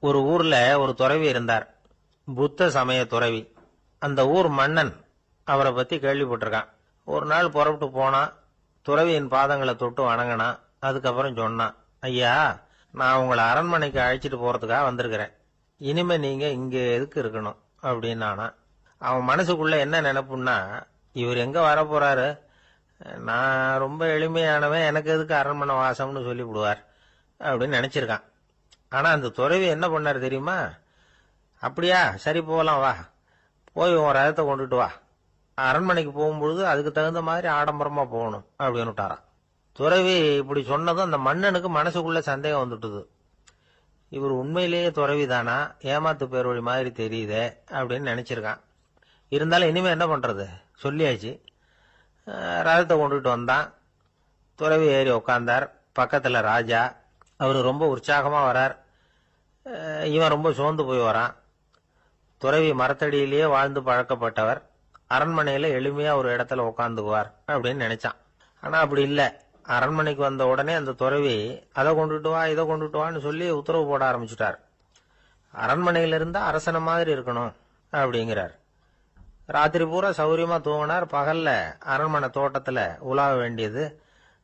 ஒரு ஊர்ல ஒரு துறவி இருந்தார், புத்த சமய துறவி. அந்த ஊர் மன்னன் அவரை பத்தி கேள்விப்பட்டிருக்கான். ஒரு நாள் புறப்பட்டு போனான், துறவியின் பாதங்களை தொட்டு வணங்கினான். அதுக்கப்புறம் சொன்னான், ஐயா, நான் உங்களை அரண்மனைக்கு அழைச்சிட்டு போறதுக்காக வந்திருக்கிறேன். இனிமே நீங்க இங்க எதுக்கு இருக்கணும் அப்படின்னானா. அவன் மனசுக்குள்ள என்ன நினைப்புன்னா, இவர் எங்க வர போறாரு, நான் ரொம்ப எளிமையானவன், எனக்கு எதுக்கு அரண்மனை வாசம்னு சொல்லிவிடுவார் அப்படின்னு நினைச்சிருக்கான். ஆனா அந்த துறவி என்ன பண்ணாரு தெரியுமா? அப்படியா, சரி போகலாம், வா, போய் உன் ரதத்தை கொண்டுட்டு வா, அரண்மனைக்கு போகும்பொழுது அதுக்கு தகுந்த மாதிரி ஆடம்பரமா போகணும் அப்படின்னு விட்டாராம். துறவி இப்படி சொன்னதும் அந்த மன்னனுக்கு மனசுக்குள்ள சந்தேகம் வந்துட்டுது. இவர் உண்மையிலேயே துறவி தானா, ஏமாத்து பேர் வழி மாதிரி தெரியுதே அப்படின்னு நினைச்சிருக்கான். இருந்தாலும் இனிமே என்ன பண்றது, சொல்லியாச்சு. ரதத்தை கொண்டுட்டு வந்தான். துறவி ஏறி உக்காந்தார். பக்கத்துல ராஜா. அவரு ரொம்ப உற்சாகமா வரார். இவன் ரொம்ப சோர்ந்து போய் வரான். துறவி மரத்தடியிலேயே வாழ்ந்து பழக்கப்பட்டவர், அரண்மனையில எளிமையா ஒரு இடத்துல உக்காந்துக்குவார் அப்படின்னு நினைச்சான். ஆனா அப்படி இல்ல. அரண்மனைக்கு வந்த உடனே அந்த துறவி அதை கொண்டுட்டு வா, இதை கொண்டுட்டு வான்னு சொல்லி உத்தரவு போட ஆரம்பிச்சுட்டார். அரண்மனையில இருந்தா அரசன மாதிரி இருக்கணும் அப்படிங்கிறார். ராத்திரி பூரா சௌரியமா தூங்கினார். பகல்ல அரண்மனை தோட்டத்துல உலாவ வேண்டியது,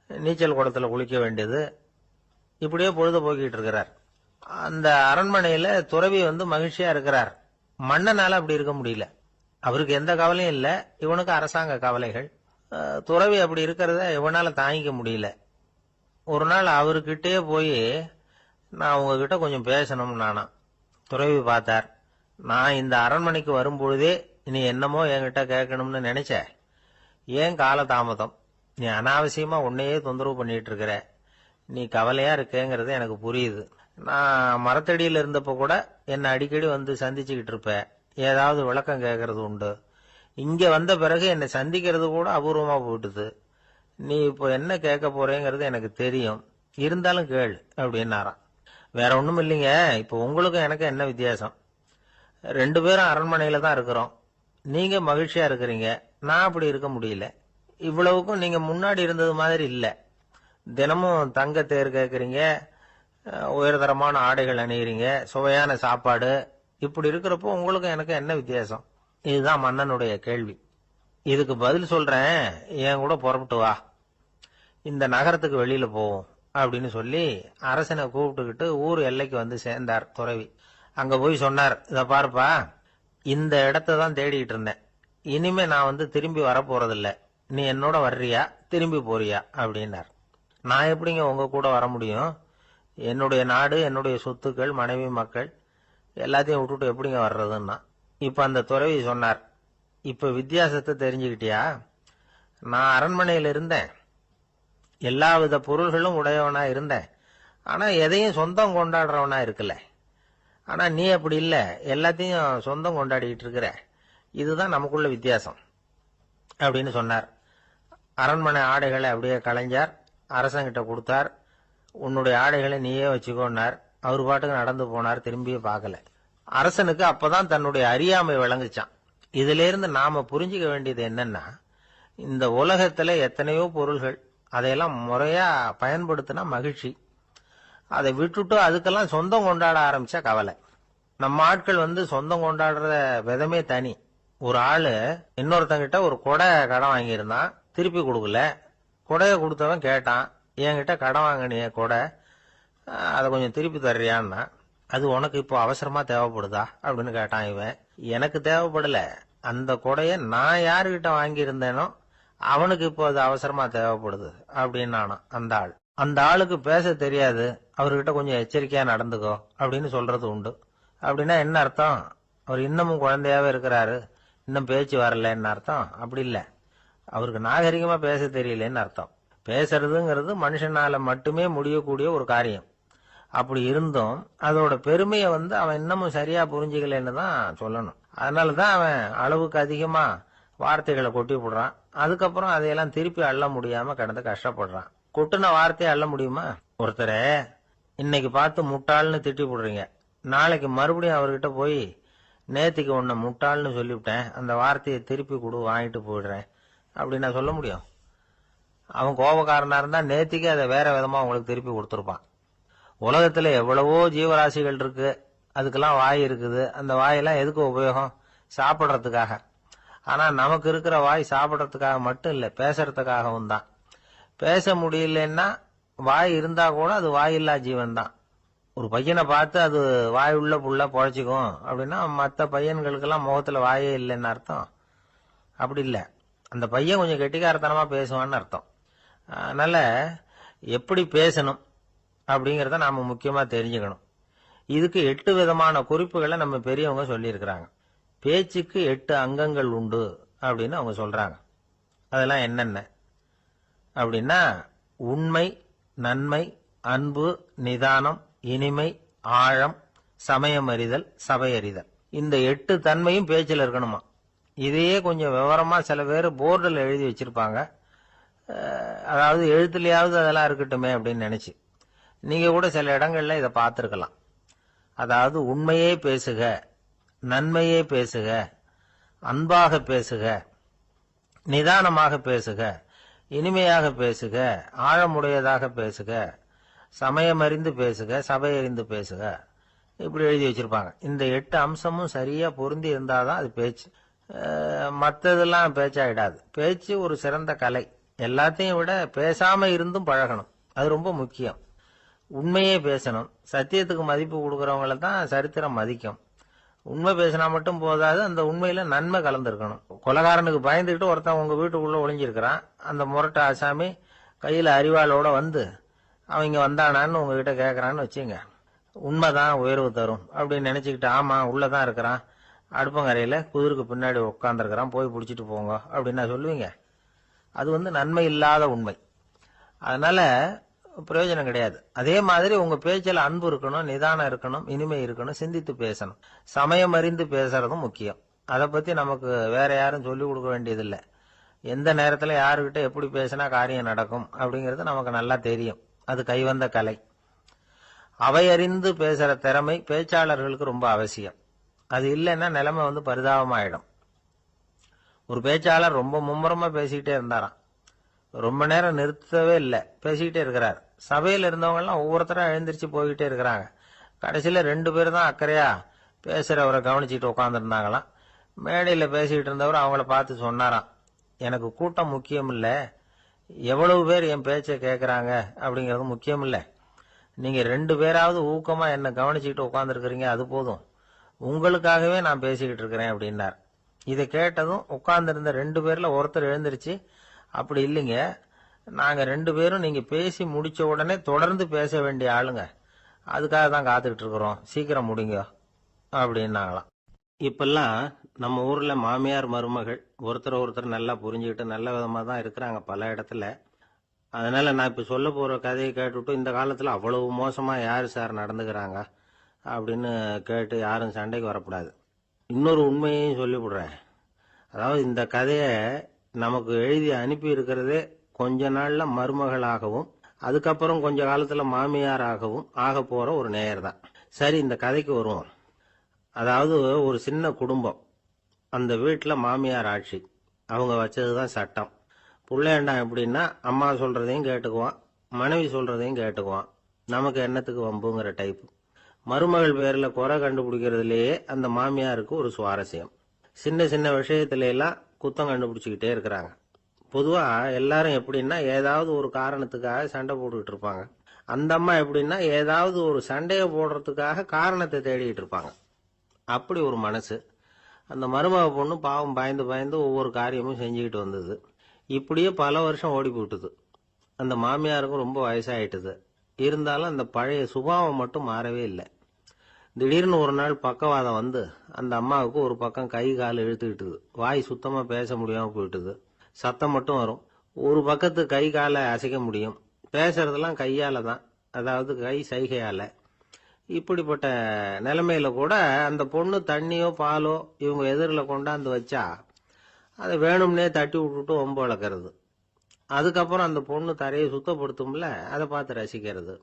நீச்சல் குளத்துல குளிக்க வேண்டியது, இப்படியே பொழுது போக்கிட்டு இருக்கிறார். அந்த அரண்மனையில துறவி மகிழ்ச்சியா இருக்கிறார். மன்னனால அப்படி இருக்க முடியல. அவருக்கு எந்த கவலையும் இல்ல, இவனுக்கு அரசாங்க கவலைகள். துறவி அப்படி இருக்கிறத இவனால தாங்கிக்க முடியல. ஒரு நாள் அவர்கிட்டயே போய், நான் உங்ககிட்ட கொஞ்சம் பேசணும் நானா. துறவி பார்த்தார். நான் இந்த அரண்மனைக்கு வரும்பொழுதே நீ என்னமோ என்கிட்ட கேட்கணும்னு நினைச்ச, ஏன் கால தாமதம், நீ அனாவசியமா உன்னையே தொந்தரவு பண்ணிட்டு இருக்கிற, நீ கவலையா இருக்கேங்கிறது எனக்கு புரியுது. நான் மரத்தடியில இருந்தப்ப கூட என்னை அடிக்கடி சந்திச்சுக்கிட்டு இருப்ப, ஏதாவது விளக்கம் கேட்கறது உண்டு. இங்க வந்த பிறகு என்னை சந்திக்கிறது கூட அபூர்வமா போயிட்டுது. நீ இப்போ என்ன கேட்க போறேங்கிறது எனக்கு தெரியும், இருந்தாலும் கேள் அப்படின்னாராம். வேற ஒண்ணும் இல்லைங்க, இப்போ உங்களுக்கும் எனக்கு என்ன வித்தியாசம், 2 பேரும் அரண்மனையில தான் இருக்கிறோம். நீங்க மகிழ்ச்சியா இருக்கிறீங்க, நான் அப்படி இருக்க முடியல. இவ்வளவுக்கும் நீங்க முன்னாடி இருந்தது மாதிரி இல்ல. தினமும் தங்க தேர் கேட்கறீங்க, உயர்தரமான ஆடைகள் அணிகிறீங்க, சுவையான சாப்பாடு. இப்படி இருக்கிறப்போ உங்களுக்கு எனக்கு என்ன வித்தியாசம்? இதுதான் மன்னனுடைய கேள்வி. இதுக்கு பதில் சொல்றேன், என் கூட புறப்பட்டு வா, இந்த நகரத்துக்கு வெளியில போவோம் அப்படின்னு சொல்லி அரசனை கூப்பிட்டுக்கிட்டு ஊர் எல்லைக்கு சேர்ந்தார் துறவி. அங்க போய் சொன்னார், இத பாருப்பா, இந்த இடத்தை தான் தேடிட்டு இருந்தேன். இனிமே நான் திரும்பி வரப்போறதில்ல. நீ என்னோட வர்றியா, திரும்பி போறியா அப்படின்னார். நான் எப்படிங்க உங்க கூட வர முடியும்? என்னுடைய நாடு, என்னுடைய சொத்துக்கள், மனைவி, மக்கள் எல்லாத்தையும் விட்டுட்டு எப்படிங்க வர்றதுன்னா. இப்ப அந்த துறவி சொன்னார், இப்ப வித்தியாசத்தை தெரிஞ்சுக்கிட்டியா? நான் அரண்மனையில இருந்தேன், எல்லா வித பொருள்களும் உடையவனா இருந்தேன், ஆனா எதையும் சொந்தம் கொண்டாடுறவனா இருக்கல. ஆனா நீ அப்படி இல்ல, எல்லாத்தையும் சொந்தம் கொண்டாடிட்டு இருக்கிற. இதுதான் நமக்குள்ள வித்தியாசம் அப்படின்னு சொன்னார். அரண்மனை ஆடைகளை அப்படியே கலைஞர் அரசங்கிட்ட கொடுத்தார். உன்னுடைய ஆடைகளை நீயே வச்சுக்கோன்னார். அவர் பாட்டுக்கு நடந்து போனார், திரும்பியே பார்க்கல. அரசனுக்கு அப்பதான் தன்னுடைய அறியாமை விளங்குச்சான். இதுல இருந்து நாம புரிஞ்சுக்க வேண்டியது என்னன்னா, இந்த உலகத்துல எத்தனையோ பொருள்கள், அதையெல்லாம் முறையா பயன்படுத்தினா மகிழ்ச்சி. அதை விட்டுட்டு அதுக்கெல்லாம் சொந்தம் கொண்டாட ஆரம்பிச்சா கவலை. நம்ம ஆட்கள் சொந்தம் கொண்டாடுற விதமே தனி. ஒரு ஆளு இன்னொருத்தங்கிட்ட ஒரு கொடை கடன் வாங்கியிருந்தான், திருப்பி கொடுக்கல. கொடையை கொடுத்தவன் கேட்டான், என்கிட்ட கடன் வாங்கினிய கொடை, அதை கொஞ்சம் திருப்பி தர்றியான்னா. அது உனக்கு இப்போ அவசரமா தேவைப்படுதா அப்படின்னு கேட்டான் இவன். எனக்கு தேவைப்படல, அந்த கொடையை நான் யாருகிட்ட வாங்கியிருந்தேனோ அவனுக்கு இப்போ அது அவசரமா தேவைப்படுது அப்படின்னானா அந்த ஆள். அந்த ஆளுக்கு பேச தெரியாது, அவர்கிட்ட கொஞ்சம் எச்சரிக்கையா நடந்துக்கோ அப்படின்னு சொல்றது உண்டு. அப்படின்னா என்ன அர்த்தம்? அவர் இன்னமும் குழந்தையாவே இருக்கிறாரு, இன்னும் பேச்சு வரலன்னு அர்த்தம்? அப்படி இல்ல, அவருக்கு நாகரிகமா பேச தெரியலன்னு அர்த்தம். பேசுறதுங்கிறது மனுஷனால மட்டுமே முடியக்கூடிய ஒரு காரியம். அப்படி இருந்தும் அதோட பெருமையை அவன் இன்னமும் சரியா புரிஞ்சுக்கலன்னு தான் சொல்லணும். அதனாலதான் அவன் அளவுக்கு அதிகமா வார்த்தைகளை கொட்டி போடுறான். அதுக்கப்புறம் அதையெல்லாம் திருப்பி அள்ள முடியாம கிடந்து கஷ்டப்படுறான். கொட்டுன வார்த்தையை அள்ள முடியுமா? ஒருத்தரை இன்னைக்கு பார்த்து முட்டாள்னு திட்டி போடுறீங்க, நாளைக்கு மறுபடியும் அவர்கிட்ட போய் நேத்திக்கு உன்னை முட்டாள்னு சொல்லிவிட்டேன், அந்த வார்த்தையை திருப்பி கொடு, வாங்கிட்டு போயிடுறேன் அப்படின்னு நான் சொல்ல முடியும்? அவன் கோபக்காரனா இருந்தா நேத்திக்கு அதை வேற விதமா உங்களுக்கு திருப்பி கொடுத்துருப்பான். உலகத்துல எவ்வளவோ ஜீவராசிகள் இருக்கு, அதுக்கெல்லாம் வாய் இருக்குது. அந்த வாயெல்லாம் எதுக்கு உபயோகம்? சாப்பிட்றதுக்காக. ஆனா நமக்கு இருக்கிற வாய் சாப்பிட்றதுக்காக மட்டும் இல்லை, பேசுறதுக்காகவும் தான். பேச முடியலன்னா வாய் இருந்தா கூட அது வாயில்லா ஜீவன் தான். ஒரு பையனை பார்த்து அது வாய் உள்ள புள்ள பொழைச்சிக்கும் அப்படின்னா மற்ற பையன்களுக்கெல்லாம் முகத்துல வாயே இல்லைன்னு அர்த்தம். அப்படி இல்லை, அந்த பையன் கொஞ்சம் கெட்டிக்காரத்தனமா பேசுவான்னு அர்த்தம். அதனால எப்படி பேசணும் அப்படிங்கிறத நாம முக்கியமா தெரிஞ்சுக்கணும். இதுக்கு 8 விதமான குறிப்புகளை நம்ம பெரியவங்க சொல்லியிருக்கிறாங்க. பேச்சுக்கு 8 அங்கங்கள் உண்டு அப்படின்னு அவங்க சொல்றாங்க. அதெல்லாம் என்னென்ன அப்படின்னா, உண்மை, நன்மை, அன்பு, நிதானம், இனிமை, ஆழம், சமயம் அறிதல், சபை அறிதல். இந்த 8 தன்மையும் பேச்சில் இருக்கணுமா. இதையே கொஞ்சம் விவரமா சில பேர் போர்டில் எழுதி வச்சிருப்பாங்க. அதாவது எழுத்துலயாவது அதெல்லாம் இருக்கட்டுமே அப்படின்னு நினைச்சு நீங்க கூட சில இடங்கள்ல இதை பார்த்திருக்கலாம். அதாவது உண்மையே பேசுக, நன்மையே பேசுக, அன்பாக பேசுக, நிதானமாக பேசுக, இனிமையாக பேசுக, ஆழமுடையதாக பேசுக, சமயமறிந்து பேசுக, சபை அறிந்து பேசுக, இப்படி எழுதி வச்சிருப்பாங்க. இந்த 8 அம்சமும் சரியா பொருந்தி இருந்தாதான் அது பேச்சு. மற்றதெல்லாம் பேச்சாயிடாது. பேச்சு ஒரு சிறந்த கலை. எல்லாத்தையும் விட பேசாம இருந்தும் பழகணும், அது ரொம்ப முக்கியம். உண்மையே பேசணும். சத்தியத்துக்கு மதிப்பு கொடுக்கறவங்கள தான் சரித்திரம் மதிக்கும். உண்மை பேசினா மட்டும் போதாது, அந்த உண்மையில நன்மை கலந்துருக்கணும். கொலைகாரனுக்கு பயந்துகிட்டு ஒருத்தன் உங்க வீட்டுக்குள்ள ஒளிஞ்சிருக்கிறான். அந்த முரட்ட ஆசாமி கையில அரிவாளோட வந்து அவன் இங்க வந்தானான்னு உங்ககிட்ட கேட்கறான்னு வச்சுங்க. உண்மைதான் உயர்வு தரும் அப்படின்னு நினைச்சுக்கிட்டு, ஆமா உள்ளதான் இருக்கிறான், அடுப்பங்கரையில குதிருக்கு பின்னாடி உட்காந்துருக்கிறான், போய் பிடிச்சிட்டு போங்க அப்படின்னு சொல்லுவீங்க. அது நன்மை இல்லாத உண்மை. அதனால பிரயோஜனம் கிடையாது. அதே மாதிரி உங்க பேச்சில் அன்பு இருக்கணும், நிதானம் இருக்கணும், இனிமை இருக்கணும், சிந்தித்து பேசணும். சமயம் அறிந்து பேசுறதும் முக்கியம். அதை பத்தி நமக்கு வேற யாரும் சொல்லிக் கொடுக்க வேண்டியதில்லை. எந்த நேரத்துல யாருக்கிட்ட எப்படி பேசினா காரியம் நடக்கும் அப்படிங்கிறது நமக்கு நல்லா தெரியும். அது கைவந்த கலை. அவையறிந்து பேசுற திறமை பேச்சாளர்களுக்கு ரொம்ப அவசியம். அது இல்லைன்னா நிலைமை பரிதாபமாயிடும். ஒரு பேச்சாளர் ரொம்ப மும்முரமா பேசிக்கிட்டே இருந்தாராம். ரொம்ப நேரம் நிறுத்தவே இல்லை, பேசிக்கிட்டே இருக்கிறார். சபையில் இருந்தவங்க எல்லாம் ஒவ்வொருத்தரா எழுந்திரிச்சு போய்கிட்டே இருக்கிறாங்க. கடைசியில 2 பேர் தான் அக்கறையா பேசுறவரை கவனிச்சுட்டு உட்காந்துருந்தாங்களாம். மேடையில பேசிக்கிட்டு இருந்தவர் அவங்கள பார்த்து சொன்னாராம், எனக்கு கூட்டம் முக்கியம் இல்ல, எவ்வளவு பேர் என் பேச்சை கேட்கறாங்க அப்படிங்கறது முக்கியம் இல்ல. நீங்க 2 பேராவது ஊக்கமா என்ன கவனிச்சுக்கிட்டு உட்காந்துருக்கிறீங்க, அது போதும். உங்களுக்காகவே நான் பேசிக்கிட்டு இருக்கிறேன் அப்படின்னார். இதை கேட்டதும் உட்கார்ந்திருந்த 2 பேர்ல ஒருத்தர் எழுந்திருச்சு, அப்படி இல்லைங்க, நாங்க 2 பேரும் நீங்க பேசி முடிச்ச உடனே தொடர்ந்து பேச வேண்டிய ஆளுங்க, அதுக்காக தான் காத்துக்கிட்டு இருக்கிறோம், சீக்கிரம் முடிங்க அப்படின்னாங்களாம். இப்பெல்லாம் நம்ம ஊர்ல மாமியார் மருமகள் ஒருத்தர் நல்லா புரிஞ்சுக்கிட்டு நல்ல விதமா தான் இருக்கிறாங்க பல இடத்துல. அதனால நான் இப்ப சொல்ல போற கதையை கேட்டுவிட்டு இந்த காலத்துல அவ்வளவு மோசமா யாரு சார் நடந்துக்கிறாங்க அப்படின்னு கேட்டு யாரும் சண்டைக்கு வரக்கூடாது. இன்னொரு உண்மையையும் சொல்லிவிடுறேன். அதாவது இந்த கதையை நமக்கு எழுதி அனுப்பி இருக்கிறதே கொஞ்ச நாள்ல மருமகளாகவும் அதுக்கப்புறம் கொஞ்ச காலத்துல மாமியாராகவும் ஆக போற ஒரு நேயர் தான். சரி, இந்த கதைக்கு வருவோம். அதாவது ஒரு சின்ன குடும்பம், அந்த வீட்டுல மாமியார் ஆட்சி, அவங்க வச்சதுதான் சட்டம். புள்ளையண்டா எப்படின்னா அம்மா சொல்றதையும் கேட்டுக்குவான், மனைவி சொல்றதையும் கேட்டுக்குவான், நமக்கு என்னத்துக்கு வம்புங்கிற டைப். மருமகள் பேர்ல குறை கண்டுபிடிக்கிறதுலயே அந்த மாமியாருக்கு ஒரு சுவாரஸ்யம். சின்ன சின்ன விஷயத்துல எல்லாம் குத்தம் கண்டுபிடிச்சுக்கிட்டே இருக்கிறாங்க. பொதுவா எல்லாரும் எப்படின்னா ஏதாவது ஒரு காரணத்துக்காக சண்டை போட்டுக்கிட்டு இருப்பாங்க. அந்த அம்மா எப்படின்னா ஏதாவது ஒரு சண்டையை போடுறதுக்காக காரணத்தை தேடிட்டு இருப்பாங்க. அப்படி ஒரு மனசு. அந்த மருமக பொண்ணு பாவம் பயந்து பயந்து ஒவ்வொரு காரியமும் செஞ்சுக்கிட்டு வந்தது. இப்படியே பல வருஷம் ஓடி போட்டுது. அந்த மாமியாருக்கும் ரொம்ப வயசாயிட்டுது. இருந்தாலும் அந்த பழைய சுபாவம் மட்டும் மாறவே இல்லை. திடீர்னு ஒரு நாள் பக்கவாதம் வந்து அந்த அம்மாவுக்கு ஒரு பக்கம் கை கால் இழுத்துக்கிட்டுது. வாய் சுத்தமா பேச முடியாம போயிட்டுது. சத்தம் மட்டும் வரும். ஒரு பக்கத்து கை காலை அசைக்க முடியும். பேசுறதெல்லாம் கையால தான், அதாவது கை சைகையால. இப்படிப்பட்ட நிலைமையில கூட அந்த பொண்ணு தண்ணியோ பாலோ இவங்க எதிரில் கொண்டாந்து வச்சா அதை வேணும்னே தட்டி விட்டுட்டு ஒம்பு வளர்க்கறது. அதுக்கப்புறம் அந்த பொண்ணு தரையை சுத்தப்படுத்தும்ல, அதை பார்த்து ரசிக்கிறது.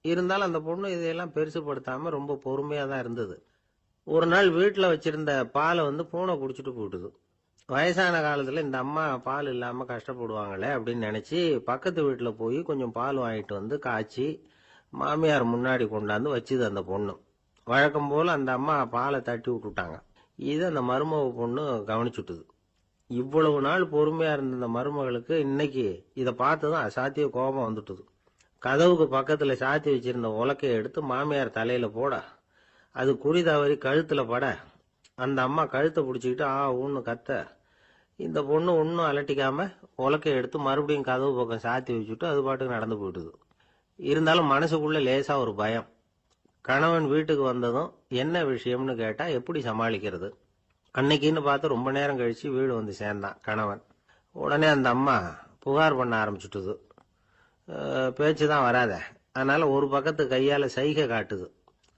இருந்தாலும் அந்த பொண்ணு இதையெல்லாம் பெருசுப்படுத்தாம ரொம்ப பொறுமையா தான் இருந்தது. ஒரு நாள் வீட்டுல வச்சிருந்த பாலை பூனை குடிச்சிட்டு போயிட்டுது. வயசான காலத்துல இந்த அம்மா பால் இல்லாம கஷ்டப்படுவாங்களே அப்படின்னு நினைச்சு பக்கத்து வீட்டுல போய் கொஞ்சம் பால் வாங்கிட்டு வந்து காய்ச்சி மாமியார் முன்னாடி கொண்டாந்து வச்சுது அந்த பொண்ணு. வழக்கம் போல அந்த அம்மா பாலை தட்டி விட்டுட்டாங்க. இதை அந்த மருமக பொண்ணு கவனிச்சுட்டுது. இவ்வளவு நாள் பொறுமையா இருந்த இந்த மருமகளுக்கு இன்னைக்கு இதை பார்த்துதான் அசாத்திய கோபம் வந்துட்டுது. கதவுக்கு பக்கத்துல சாத்தி வச்சிருந்த உலக்கையை எடுத்து மாமியார் தலையில போட, அது குறி தவறி கழுத்துல பட, அந்த அம்மா கழுத்தை பிடிச்சிக்கிட்டு ஊன்னு கத்த, இந்த பொண்ணு ஒன்னும் அலட்டிக்காம உலக்கையை எடுத்து மறுபடியும் கதவு பக்கம் சாத்தி வச்சுட்டு அது பாட்டுக்கு நடந்து போயிட்டுது. இருந்தாலும் மனசுக்குள்ள லேசா ஒரு பயம். கணவன் வீட்டுக்கு வந்ததும் என்ன விஷயம்னு கேட்டா எப்படி சமாளிக்கிறது? அன்னைக்குன்னு பார்த்து ரொம்ப நேரம் கழிச்சு வீடு வந்து சேர்ந்தான் கணவன். உடனே அந்த அம்மா புகார் பண்ண ஆரம்பிச்சுட்டுது. பேச்சுதான் வராத, அதனால ஒரு பக்கத்து கையால சைகை காட்டுது.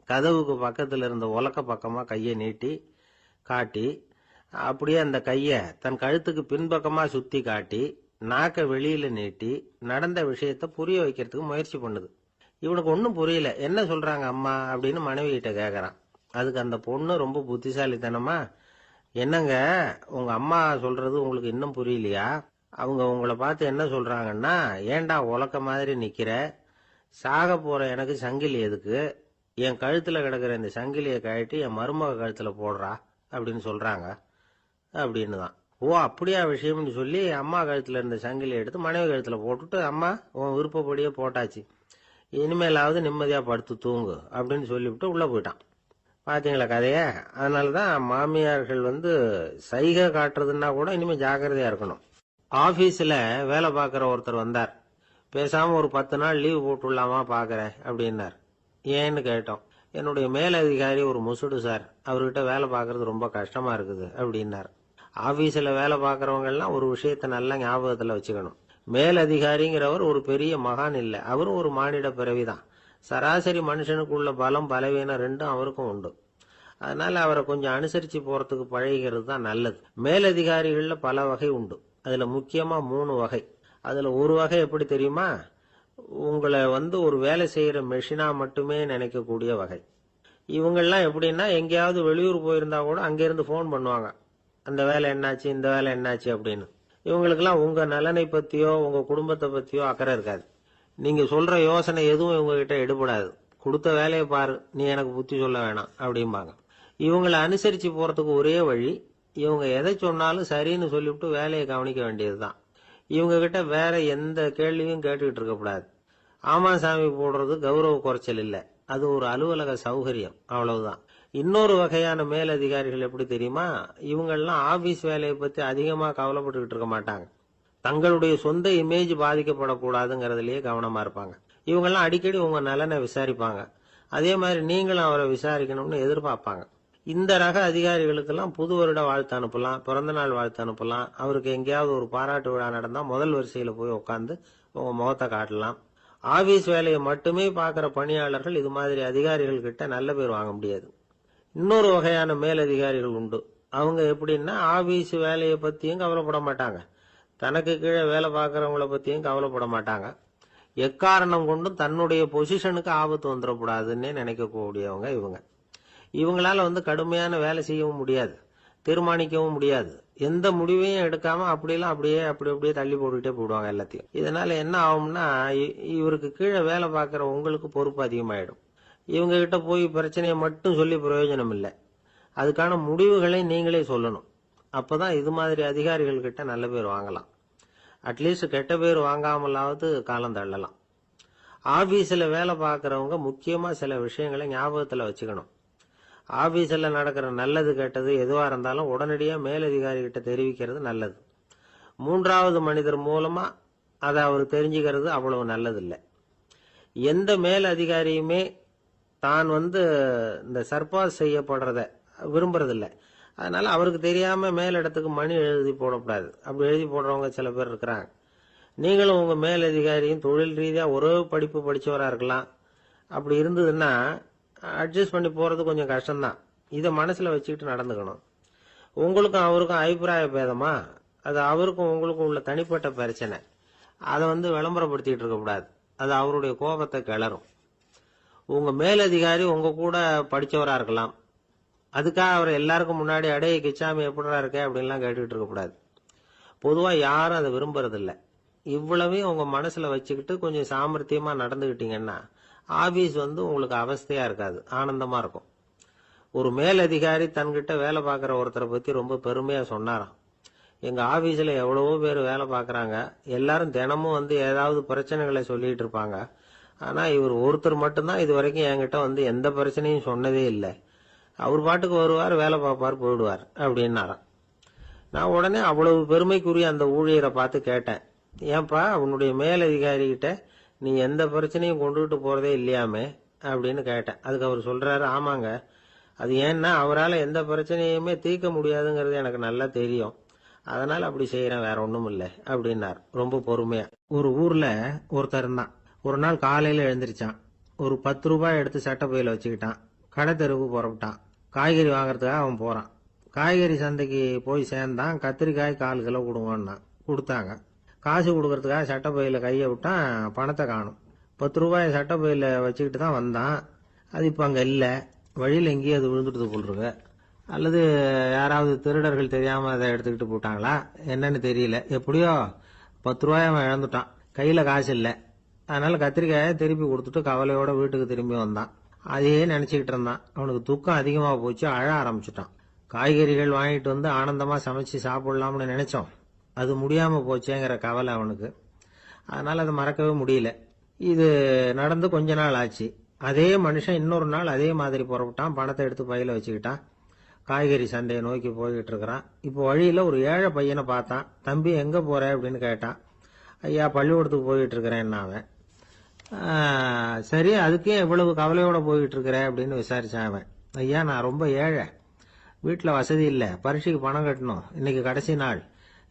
கதவுக்கு பக்கத்துல இருந்த உலக்க பக்கமா கையை நீட்டி காட்டி, அப்படியே அந்த கைய தன் கழுத்துக்கு பின்பக்கமா சுத்தி காட்டி, நாக்க வெளியில நீட்டி நடந்த விஷயத்த புரிய வைக்கிறதுக்கு முயற்சி பண்ணுது. இவனுக்கு ஒன்னும் புரியல. என்ன சொல்றாங்க அம்மா அப்படின்னு மனைவி கிட்ட கேக்குறான். அதுக்கு அந்த பொண்ணு ரொம்ப புத்திசாலித்தனமா, என்னங்க உங்க அம்மா சொல்றது உங்களுக்கு இன்னும் புரியலையா? அவங்க உங்களை பார்த்து என்ன சொல்றாங்கன்னா, ஏண்டா உலக்க மாதிரி நிக்கிற, சாக போற எனக்கு சங்கிலி எதுக்கு, என் கழுத்துல கிடக்குற இந்த சங்கிலியை கழட்டி என் மருமக கழுத்துல போடுறா அப்படின்னு சொல்றாங்க அப்படின்னு தான். ஓ அப்படியா விஷயம்னு சொல்லி அம்மா கழுத்துல இருந்த சங்கிலியை எடுத்து மனைவி கழுத்துல போட்டுட்டு, அம்மா உன் விருப்பப்படியே போட்டாச்சு, இனிமேலாவது நிம்மதியா படுத்து தூங்கு அப்படின்னு சொல்லிவிட்டு உள்ள போயிட்டான். பாத்தீங்களா கதைய? அதனாலதான் மாமியார்கள் சைகை காட்டுறதுன்னா கூட இனிமே ஜாக்கிரதையா இருக்கணும். ஆபீஸ்ல வேலை பார்க்கிற ஒருத்தர் வந்தார். பேசாம ஒரு 10 நாள் லீவ் போட்டுடலாமா பாக்குறேன் அப்படின்னார். ஏன்னு கேட்டோம். என்னுடைய மேலதிகாரி ஒரு முசுடு சார், அவர்கிட்ட வேலை பார்க்கறது ரொம்ப கஷ்டமா இருக்குது அப்படின்னார். ஆபீஸ்ல வேலை பார்க்கறவங்க எல்லாம் ஒரு விஷயத்த நல்லா ஞாபகத்துல வச்சுக்கணும். மேலதிகாரிங்கிறவர் ஒரு பெரிய மகான் இல்ல, அவரும் ஒரு மானிட பிறவிதான். சராசரி மனுஷனுக்கு உள்ள பலம் பலவீனம் ரெண்டும் அவருக்கும் உண்டு. அதனால அவரை கொஞ்சம் அனுசரிச்சு போறதுக்கு பழகிறது தான் நல்லது. மேலதிகாரிகள்ல பல வகை உண்டு. அதுல முக்கியமா 3 வகை. அதுல ஒரு வகை எப்படி தெரியுமா? உங்களை ஒரு வேலை செய்யற மெஷினா மட்டுமே நினைக்கக்கூடிய வகை. இவங்கெல்லாம் எப்படின்னா, எங்கேயாவது வெளியூர் போயிருந்தா கூட அங்கிருந்து போன் பண்ணுவாங்க, அந்த வேலை என்னாச்சு இந்த வேலை என்னாச்சு அப்படின்னு. இவங்களுக்கெல்லாம் உங்க நலனை பத்தியோ உங்க குடும்பத்தை பத்தியோ அக்கறை இருக்காது. நீங்க சொல்ற யோசனை எதுவும் இவங்க கிட்ட எடுபடாது. கொடுத்த வேலையை பாரு, நீ எனக்கு புத்தி சொல்ல வேணாம் அப்படிம்பாங்க. இவங்களை அனுசரிச்சு போறதுக்கு ஒரே வழி, இவங்க எதை சொன்னாலும் சரின்னு சொல்லிவிட்டு வேலையை கவனிக்க வேண்டியதுதான். இவங்க கிட்ட வேற எந்த கேள்வியும் கேட்டுக்கிட்டு இருக்கக்கூடாது. ஆமா சாமி போடுறது கௌரவ குறைச்சல் இல்ல, அது ஒரு அலுவலக சௌகரியம், அவ்வளவுதான். இன்னொரு வகையான மேலதிகாரிகள் எப்படி தெரியுமா? இவங்கெல்லாம் ஆபீஸ் வேலையை பத்தி அதிகமா கவலைப்பட்டுக்கிட்டு இருக்க மாட்டாங்க. தங்களுடைய சொந்த இமேஜ் பாதிக்கப்படக்கூடாதுங்கிறதுலயே கவனமா இருப்பாங்க. இவங்கெல்லாம் அடிக்கடி உங்க நலனை விசாரிப்பாங்க. அதே மாதிரி நீங்களும் அவரை விசாரிக்கணும்னு எதிர்பார்ப்பாங்க. இந்த ரக அதிகாரிகளுக்கெல்லாம் புது வருட வாழ்த்து அனுப்பலாம், பிறந்த நாள் வாழ்த்து அனுப்பலாம். அவருக்கு எங்கேயாவது ஒரு பாராட்டு விழா நடந்தா முதல் வரிசையில போய் உட்காந்து உங்க முகத்தை காட்டலாம். ஆபீஸ் வேலையை மட்டுமே பார்க்கிற பணியாளர்கள் இது மாதிரி அதிகாரிகள் கிட்ட நல்ல பேர் வாங்க முடியாது. இன்னொரு வகையான மேலதிகாரிகள் உண்டு. அவங்க எப்படின்னா, ஆபீஸ் வேலையை பத்தியும் கவலைப்பட மாட்டாங்க, தனக்கு கீழே வேலை பார்க்கறவங்கள பத்தியும் கவலைப்பட மாட்டாங்க. எக்காரணம் கொண்டும் தன்னுடைய பொசிஷனுக்கு ஆபத்து வந்துடக்கூடாதுன்னு நினைக்கக்கூடியவங்க இவங்க. இவங்களால கடுமையான வேலை செய்யவும் முடியாது, தீர்மானிக்கவும் முடியாது. எந்த முடிவையும் எடுக்காம அப்படியே தள்ளி போட்டுக்கிட்டே போடுவாங்க எல்லாத்தையும். இதனால என்ன ஆகும்னா, இவருக்கு கீழே வேலை பார்க்கிற உங்களுக்கு பொறுப்பு அதிகமாயிடும். இவங்க கிட்ட போய் பிரச்சனையை மட்டும் சொல்லி பிரயோஜனம் இல்லை, அதுக்கான முடிவுகளை நீங்களே சொல்லணும். அப்பதான் இது மாதிரி அதிகாரிகள் கிட்ட நல்ல பேர் வாங்கலாம். அட்லீஸ்ட் கெட்ட பேர் வாங்காமலாவது காலம் தள்ளலாம். ஆபீஸ்ல வேலை பார்க்கறவங்க முக்கியமா சில விஷயங்களை ஞாபகத்துல வச்சுக்கணும். ஆபீஸ்ல நடக்கிற நல்லது கெட்டது எதுவா இருந்தாலும் உடனடியா மேலதிகாரி கிட்ட தெரிவிக்கிறது நல்லது. 3வது மனிதர் மூலமா அதை அவர் தெரிஞ்சுக்கிறது அவ்வளவு நல்லது இல்லை. எந்த மேல் அதிகாரியுமே தான் இந்த சர்பாஸ் செய்யப்படுறத விரும்புறதில்லை. அதனால அவருக்கு தெரியாம மேலிடத்துக்கு மணி எழுதி போடக்கூடாது. அப்படி எழுதி போடுறவங்க சில பேர் இருக்கிறாங்க. நீங்களும் உங்க மேலதிகாரியும் தொழில் ரீதியா ஒரே படிப்பு படிச்சவரா இருக்கலாம். அப்படி இருந்ததுன்னா அட்ஜஸ்ட் பண்ணி போறது கொஞ்சம் கஷ்டம்தான். இதை மனசுல வச்சுக்கிட்டு நடந்துக்கணும். உங்களுக்கும் அவருக்கும் அபிப்பிராய பேதமா, அது அவருக்கும் உங்களுக்கும் உள்ள தனிப்பட்ட பிரச்சனை, அதை விளம்பரப்படுத்திட்டு இருக்க கூடாது. அது அவருடைய கோபத்தை கிளறும். உங்க மேலதிகாரி உங்க கூட படிச்சவரா இருக்கலாம், அதுக்காக அவர் எல்லாருக்கும் முன்னாடி அடைய கிச்சாமி எப்படிடா இருக்க அப்படின்லாம் கேட்டுக்கிட்டு இருக்க கூடாது. பொதுவா யாரும் அதை விரும்புறதில்ல. இவ்வளவையும் உங்க மனசுல வச்சுக்கிட்டு கொஞ்சம் சாமர்த்தியமா நடந்துகிட்டீங்கன்னா ஆபீஸ் உங்களுக்கு அவஸ்தையா இருக்காது, ஆனந்தமா இருக்கும். ஒரு மேலதிகாரி தன்கிட்ட வேலை பார்க்குற ஒருத்தரை பத்தி ரொம்ப பெருமையா சொன்னாராம். எங்க ஆபீஸ்ல எவ்வளவோ பேர் வேலை பார்க்கறாங்க, எல்லாரும் தினமும் வந்து ஏதாவது பிரச்சனைகளை சொல்லிட்டு இருப்பாங்க. ஆனா இவர் ஒருத்தர் மட்டும்தான் இது வரைக்கும் என்கிட்ட வந்து எந்த பிரச்சனையும் சொன்னதே இல்லை. அவர் பாட்டுக்கு வருவார், வேலை பார்ப்பார், போயிடுவார் அப்படின்னாராம். நான் உடனே அவ்வளவு பெருமைக்குரிய அந்த ஊழியரை பார்த்து கேட்டேன், ஏன்பா உன்னுடைய மேலதிகாரிகிட்ட நீ எந்த பிரச்சனையும் கொண்டுகிட்டு போறதே இல்லையாமே அப்படின்னு கேட்டேன். அதுக்கு அவர் சொல்றாரு, ஆமாங்க, அது ஏன்னா அவரால் எந்த பிரச்சனையுமே தீர்க்க முடியாதுங்கிறது எனக்கு நல்லா தெரியும், அதனால அப்படி செய்யறேன், வேற ஒண்ணும் இல்லை அப்படின்னார் ரொம்ப பொறுமையா. ஒரு ஊர்ல ஒருத்தர் இருந்தான். ஒரு நாள் காலையில எழுந்திருச்சான். ஒரு 10 ரூபாய் எடுத்து சட்டை பையில வச்சுக்கிட்டான். கடை தெருவுக்கு புறப்பட்டான். காய்கறி வாங்கறதுக்காக அவன் போறான். காய்கறி சந்தைக்கு போய் சேர்ந்தான். கத்திரிக்காய் 1/4 கிலோ கொடுங்கன்னா கொடுத்தாங்க. காசு கொடுக்கறதுக்காக சட்டை பையில கையை விட்டான், பணத்தை காணும். 10 ரூபாய் சட்டை பையில வச்சுக்கிட்டு தான் வந்தான். அது இப்ப அங்க இல்ல. வழியில் எங்கேயும் அது விழுந்துட்டு போல் இருக்கு. அல்லது யாராவது திருடர்கள் தெரியாம அதை எடுத்துக்கிட்டு போட்டாங்களா என்னன்னு தெரியல. எப்படியோ 10 ரூபாய் அவன் இழந்துட்டான். கையில காசு இல்லை. அதனால கத்திரிக்காயை திருப்பி கொடுத்துட்டு கவலையோட வீட்டுக்கு திரும்பி வந்தான். அதையே நினைச்சுக்கிட்டு இருந்தான். அவனுக்கு துக்கம் அதிகமா போச்சு, அழ ஆரம்பிச்சுட்டான். காய்கறிகள் வாங்கிட்டு வந்து ஆனந்தமா சமைச்சு சாப்பிடலாம்னு நினைச்சோம், அது முடியாம போச்சேங்கிற கவலை அவனுக்கு. அதனால அதை மறக்கவே முடியல. இது நடந்து கொஞ்ச நாள் ஆச்சு. அதே மனுஷன் இன்னொரு நாள் அதே மாதிரி புறப்பட்டான். பணத்தை எடுத்து பையில வச்சுக்கிட்டான். காய்கறி சண்டையை நோக்கி போய்கிட்டு இருக்கிறான். இப்போ வழியில ஒரு ஏழை பையனை பார்த்தான். தம்பி எங்க போற அப்படின்னு கேட்டான். ஐயா பள்ளிக்கூடத்துக்கு போயிட்டு இருக்கிறேன்னா அவன். சரி, அதுக்கே எவ்வளவு கவலையோட போயிட்டு இருக்கிற அப்படின்னு விசாரிச்சான் அவன். ஐயா நான் ரொம்ப ஏழை, வீட்டுல வசதி இல்லை, பரீட்சைக்கு பணம் கட்டணும், இன்னைக்கு கடைசி நாள்,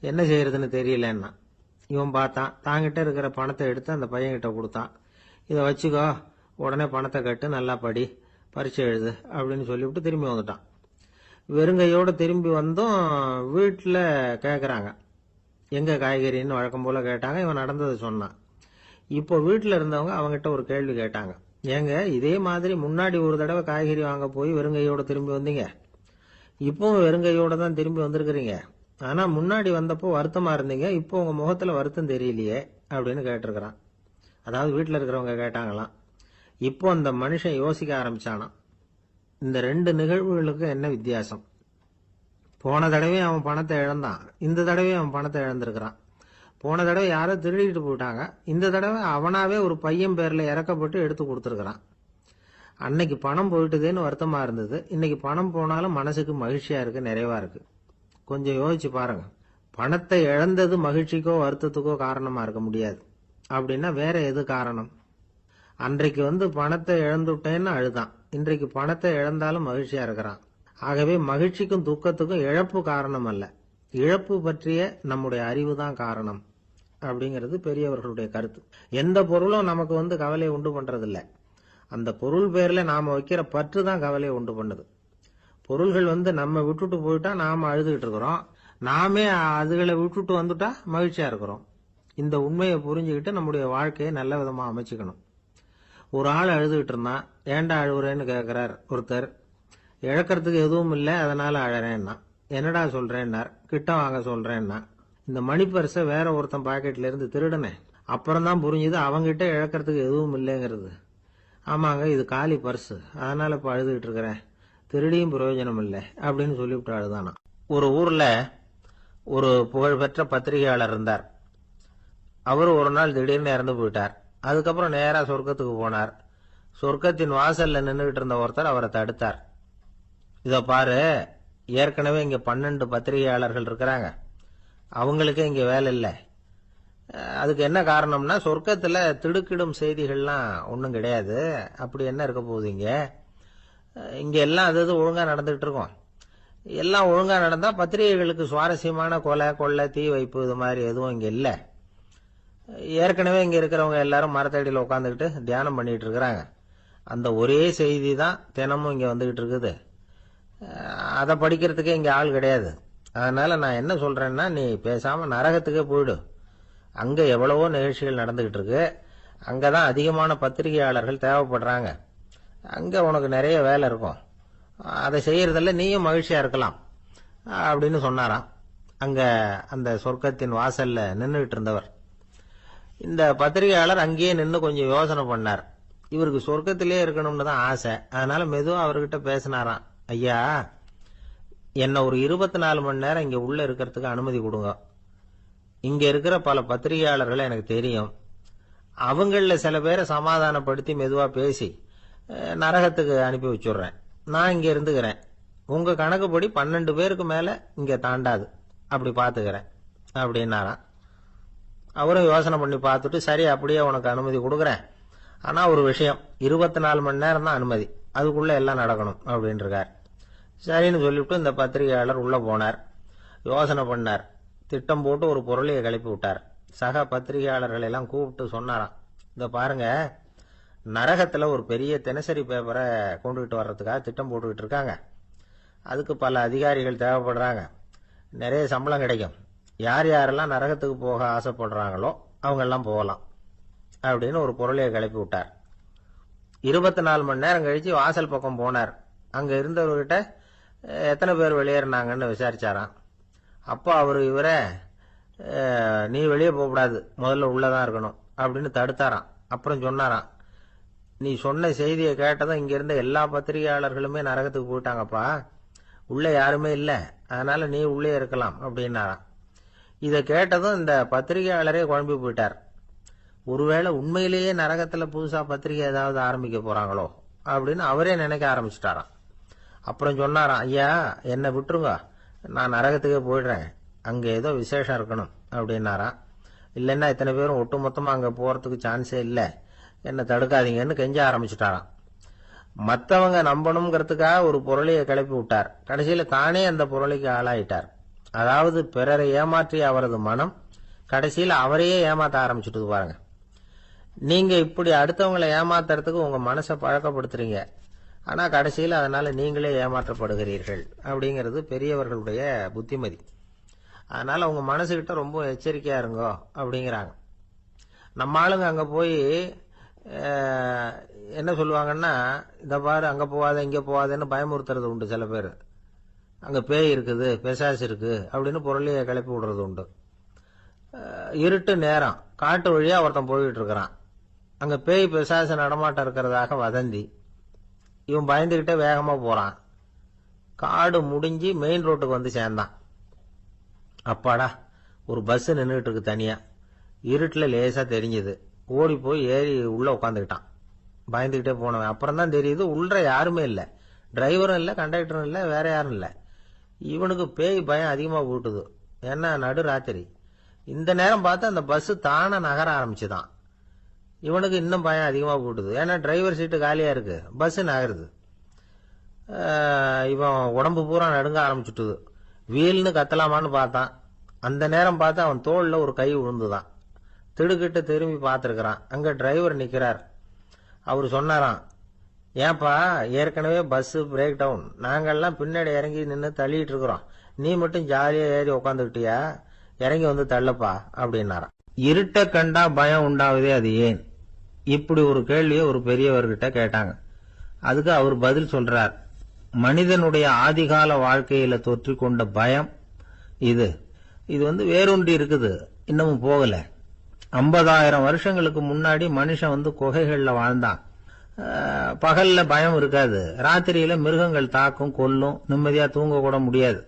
என்ன செய்யறதுன்னு தெரியலன்னா. இவன் பார்த்தான். தாங்கிட்ட இருக்கிற பணத்தை எடுத்து அந்த பையன்கிட்ட கொடுத்தான். இதை வச்சுக்கோ, உடனே பணத்தை கட்டு, நல்லா படி, பரீட்சை எழுது அப்படின்னு சொல்லிவிட்டு திரும்பி வந்துட்டான். வெறுங்கையோட திரும்பி வந்தும் வீட்டுல கேக்குறாங்க, எங்க காய்கறின்னு வழக்கம் போல கேட்டாங்க. இவன் நடந்ததை சொன்னான். இப்போ வீட்டுல இருந்தவங்க அவங்கிட்ட ஒரு கேள்வி கேட்டாங்க, ஏங்க இதே மாதிரி முன்னாடி ஒரு தடவை காய்கறி வாங்க போய் வெறுங்கையோட திரும்பி வந்தீங்க, இப்பவும் வெறுங்கையோட தான் திரும்பி வந்திருக்கிறீங்க, ஆனா முன்னாடி வந்தப்போ வருத்தமா இருந்தீங்க, இப்போ உங்க முகத்துல வருத்தம் தெரியலையே அப்படின்னு கேட்டிருக்கிறான். அதாவது வீட்டுல இருக்கிறவங்க கேட்டாங்களாம். இப்போ அந்த மனுஷன் யோசிக்க ஆரம்பிச்சானாம், இந்த 2 நிகழ்வுகளுக்கு என்ன வித்தியாசம்? போன தடவை அவன் பணத்தை இழந்தான், இந்த தடவை அவன் பணத்தை இழந்திருக்கிறான். போன தடவை யாரோ திருடிட்டு போயிட்டாங்க, இந்த தடவை அவனாவே ஒரு பையன் பேர்ல இறக்கப்பட்டு எடுத்து கொடுத்துருக்கிறான். அன்னைக்கு பணம் போயிட்டுதேன்னு வருத்தமா இருந்தது, இன்னைக்கு பணம் போனாலும் மனசுக்கு மகிழ்ச்சியா இருக்கு, நிறைவா இருக்கு. கொஞ்சம் யோசிச்சு பாருங்க. பணத்தை இழந்தது மகிழ்ச்சிக்கோ வருத்தத்துக்கோ காரணமா இருக்க முடியாது. அப்படின்னா வேற எது காரணம்? அன்றைக்கு வந்து பணத்தை இழந்துட்டேன்னு அழுதான், இன்றைக்கு பணத்தை இழந்தாலும் மகிழ்ச்சியா இருக்கிறான். ஆகவே மகிழ்ச்சிக்கும் துக்கத்துக்கும் இழப்பு காரணம் அல்ல, இழப்பு பற்றிய நம்முடைய அறிவு தான் காரணம் அப்படிங்கிறது பெரியவர்களுடைய கருத்து. எந்த பொருளும் நமக்கு வந்து கவலையை உண்டு பண்றதில்ல, அந்த பொருள் பேர்ல நாம வைக்கிற பற்று தான் கவலையை உண்டு பண்ணுது. பொருள்கள் வந்து நம்ம விட்டுட்டு போயிட்டா நாம அழுதுகிட்டு இருக்கிறோம், நாமே அதுகளை விட்டுட்டு வந்துட்டா மகிழ்ச்சியா இருக்கிறோம். இந்த உண்மையை புரிஞ்சுக்கிட்டு நம்முடைய வாழ்க்கையை நல்ல விதமா அமைச்சுக்கணும். ஒரு ஆள் அழுதுகிட்டு இருந்தான். ஏண்டா அழுகுறேன்னு கேட்கிறார் ஒருத்தர். இழக்கிறதுக்கு எதுவும் இல்லை, அதனால அழறேன்னா. என்னடா சொல்றேன்னார். கிட்ட வாங்க சொல்றேன்னா. இந்த மணி பர்ஸை வேற ஒருத்தன் பாக்கெட்ல இருந்து திருடுனேன், அப்புறம் தான் புரிஞ்சுது அவங்கிட்ட இழக்கிறதுக்கு எதுவும் இல்லைங்கிறது. ஆமாங்க, இது காலி பர்ஸ், அதனால இப்ப அழுதுகிட்டு இருக்கிறேன், திருடியும் பிரயோஜனம் இல்லை அப்படின்னு சொல்லிவிட்டு அழுதானா. ஒரு ஊர்ல ஒரு புகழ்பெற்ற பத்திரிகையாளர் இருந்தார். அவரு ஒரு நாள் திடீர்னு இறந்து போயிட்டார். அதுக்கப்புறம் நேரா சொர்க்கத்துக்கு போனார். சொர்க்கத்தின் வாசல்ல நின்றுகிட்டு இருந்த ஒருத்தர் அவரை தடுத்தார். இத பாரு, ஏற்கனவே இங்க 12 பத்திரிகையாளர்கள் இருக்கிறாங்க, அவங்களுக்கு இங்க வேலை இல்லை. அதுக்கு என்ன காரணம்னா, சொர்க்கத்துல திடுக்கிடும் செய்திகள்லாம் ஒன்றும் கிடையாது, அப்படி என்ன இருக்க போகுது இங்க எல்லாம் அது ஒழுங்கா நடந்துகிட்டு இருக்கும். எல்லாம் ஒழுங்கா நடந்தா பத்திரிகைகளுக்கு சுவாரஸ்யமான கொலை கொள்ளை தீ வைப்பு இது மாதிரி எதுவும் இங்க இல்லை. ஏற்கனவே இங்க இருக்கிறவங்க எல்லாரும் மரத்தடியில் உட்காந்துக்கிட்டு தியானம் பண்ணிட்டு இருக்கிறாங்க. அந்த ஒரே செய்தி தான் தினமும் இங்க வந்துகிட்டு இருக்குது. அதை படிக்கிறதுக்கே இங்க ஆள் கிடையாது. அதனால நான் என்ன சொல்றேன்னா, நீ பேசாம நரகத்துக்கே போயிடு. அங்க எவ்வளவோ நிகழ்ச்சிகள் நடந்துகிட்டு இருக்கு, அங்கதான் அதிகமான பத்திரிகையாளர்கள் தேவைப்படுறாங்க, அங்க உனக்கு நிறைய வேலை இருக்கும், அதை செய்யறதில்ல, நீயும் மகிழ்ச்சியா இருக்கலாம் அப்படின்னு சொன்னாராம். அங்க அந்த சொர்க்கத்தின் வாசல்ல நின்றுகிட்டு இருந்தவர். இந்த பத்திரிகையாளர் அங்கேயே நின்று கொஞ்சம் யோசனை பண்ணார். இவருக்கு சொர்க்கத்திலே இருக்கணும்னு தான் ஆசை. அதனால மெதுவா அவர்கிட்ட பேசினாராம். ஐயா, என்ன ஒரு 24 மணி நேரம் இங்க உள்ள இருக்கிறதுக்கு அனுமதி கொடுங்க. இங்க இருக்கிற பல பத்திரிகையாளர்களை எனக்கு தெரியும். அவங்கள சில பேரை சமாதானப்படுத்தி மெதுவா பேசி நரகத்துக்கு அனுப்பி வச்சுடுறேன். நான் இங்க இருந்துக்கிறேன். உங்க கணக்குப்படி 12 பேருக்கு மேல இங்க தாண்டாது, அப்படி பாத்துக்கிறேன் அப்படின்னாராம். அவரும் யோசனை பண்ணி பார்த்துட்டு, சரி அப்படியே உனக்கு அனுமதி கொடுக்குறேன், ஆனா ஒரு விஷயம், 24 மணி நேரம் தான் அனுமதி, அதுக்குள்ள எல்லாம் நடக்கணும் அப்படின்னு இருக்கார். சரின்னு சொல்லிவிட்டு இந்த பத்திரிகையாளர் உள்ள போனார். யோசனை பண்ணார். திட்டம் போட்டு ஒரு பொருளையை கிளப்பி விட்டார். சக பத்திரிகையாளர்கள் எல்லாம் கூப்பிட்டு சொன்னாராம், இந்த பாருங்க, நரகத்துல ஒரு பெரிய தினசரி பேப்பரை கொண்டுகிட்டு வர்றதுக்காக திட்டம் போட்டுக்கிட்டு இருக்காங்க. அதுக்கு பல அதிகாரிகள் தேவைப்படுறாங்க. நிறைய சம்பளம் கிடைக்கும். யார் யாரெல்லாம் நரகத்துக்கு போக ஆசைப்படுறாங்களோ அவங்க எல்லாம் போகலாம் அப்படின்னு ஒரு பொருளையை கிளப்பி விட்டார். 24 மணி நேரம் கழிச்சு வாசல் பக்கம் போனார். அங்க இருந்தவர்கிட்ட எத்தனை பேர் வெளியேறினாங்கன்னு விசாரிச்சாராம். அப்போ அவரு இவரை, நீ வெளியே போகக்கூடாது, முதல்ல உள்ளதான் இருக்கணும் அப்படின்னு தடுத்தாராம். அப்புறம் சொன்னாராம், நீ சொன்ன செய்தியை கேட்டதும் இங்க இருந்த எல்லா பத்திரிகையாளர்களுமே நரகத்துக்கு போயிட்டாங்கப்பா, உள்ள யாருமே இல்ல, அதனால நீ உள்ளே இருக்கலாம் அப்படின்னாராம். இதை கேட்டதும் இந்த பத்திரிகையாளரே குழம்பி போயிட்டார். ஒருவேளை உண்மையிலேயே நரகத்துல புதுசா பத்திரிகை ஏதாவது ஆரம்பிக்க போறாங்களோ அப்படின்னு அவரே நினைக்க ஆரம்பிச்சுட்டாராம். அப்புறம் சொன்னாராம், ஐயா என்னை விட்டுருங்க, நான் நரகத்துக்கே போயிடுறேன், அங்க ஏதோ விசேஷம் இருக்கணும் அப்படின்னாராம். இல்லைன்னா இத்தனை பேரும் ஒட்டு மொத்தமா அங்க போறதுக்கு சான்ஸே இல்லை, என்ன தடுக்காதீங்கன்னு கெஞ்ச ஆரம்பிச்சுட்டாராம். மற்றவங்க நம்பணுங்கிறதுக்காக ஒரு பொருளையை கிளப்பி விட்டார். கடைசியில தானே அந்த பொருளைக்கு ஆளாயிட்டார். அதாவது பிறரை ஏமாற்றிய அவரது மனம் கடைசியில் அவரையே ஏமாத்த ஆரம்பிச்சுட்டு பாருங்க. நீங்க இப்படி அடுத்தவங்களை ஏமாத்துறதுக்கு உங்க மனசை பழக்கப்படுத்துறீங்க, ஆனா கடைசியில் அதனால நீங்களே ஏமாற்றப்படுகிறீர்கள் அப்படிங்கிறது பெரியவர்களுடைய புத்திமதி. அதனால உங்க மனசுகிட்ட ரொம்ப எச்சரிக்கையா இருங்கோ அப்படிங்கிறாங்க. நம்ம ஆளுங்க அங்க போய் என்ன சொல்லுவாங்கன்னா, இந்த பாரு அங்க போவாத இங்க போவாதன்னு பயமுறுத்துறது உண்டு. சில பேர் அங்க பேய் இருக்குது, பிசாசு இருக்கு அப்படின்னு பொருளையை கிளப்பி விடுறது உண்டு. இருட்டு நேரம், காட்டு வழியா ஒருத்தன் போயிட்டு இருக்கிறான். அங்க பேய் பிசாசு நடமாட்டம் இருக்கிறதாக வதந்தி. இவன் பயந்துகிட்டே வேகமா போறான். காடு முடிஞ்சு மெயின் ரோட்டுக்கு வந்து சேர்ந்தான். அப்பாடா, ஒரு பஸ் நின்றுட்டு இருக்கு தனியா. இருட்டுல லேசா தெரிஞ்சது. ஓடி போய் ஏறி உள்ள உட்காந்துக்கிட்டான். பயந்துகிட்டே போனவன் அப்புறம் தான் தெரியுது உள்ள யாருமே இல்ல, டிரைவரும் இல்ல, கண்டக்டரும் இல்ல, வேற யாரும் இல்ல. இவனுக்கு பேய் பயம் அதிகமா போட்டுது. ஏன்னா நடு ராத்திரி. இந்த நேரம் பார்த்து அந்த பஸ் தானே நகர ஆரம்பிச்சுதான். இவனுக்கு இன்னும் பயம் அதிகமா போட்டுது. ஏன்னா டிரைவர் சீட்டு காலியா இருக்கு, பஸ் நகருது. இவன் உடம்பு பூரா நடுங்க ஆரம்பிச்சுட்டுது. வீல்னு கத்தலாமான்னு பார்த்தான். அந்த நேரம் பார்த்து அவன் தோல்ல ஒரு கை விழுந்துதான். திடுக்கிட்டு திரும்பி பார்த்திருக்கிறான். அங்க டிரைவர் நிக்கிறார். அவரு சொன்னாராம், ஏன்பா ஏற்கனவே பஸ் பிரேக் டவுன், நாங்கெல்லாம் பின்னாடி இறங்கி நின்று தள்ளிட்டு இருக்கிறோம், நீ மட்டும் ஜாலியா ஏறி உக்காந்துக்கிட்டியா, இறங்கி வந்து தள்ளப்பா அப்படின்னாராம். இருட்ட கண்டா பயம் உண்டாவதே அது ஏன்? இப்படி ஒரு கேள்வியை ஒரு பெரியவர்கிட்ட கேட்டாங்க. அதுக்கு அவர் பதில் சொல்றார், மனிதனுடைய ஆதிகால வாழ்க்கையில தொற்றிக்கொண்ட பயம் இது வேரூன்றி இருக்குது, இன்னமும் போகல. 50,000 வருஷங்களுக்கு முன்னாடி மனுஷன் குகைகள்ல வாழ்ந்தான். பகல்ல பயம் இருக்காது, ராத்திரியில மிருகங்கள் தாக்கும், கொல்லும், நிம்மதியா தூங்க கூட முடியாது.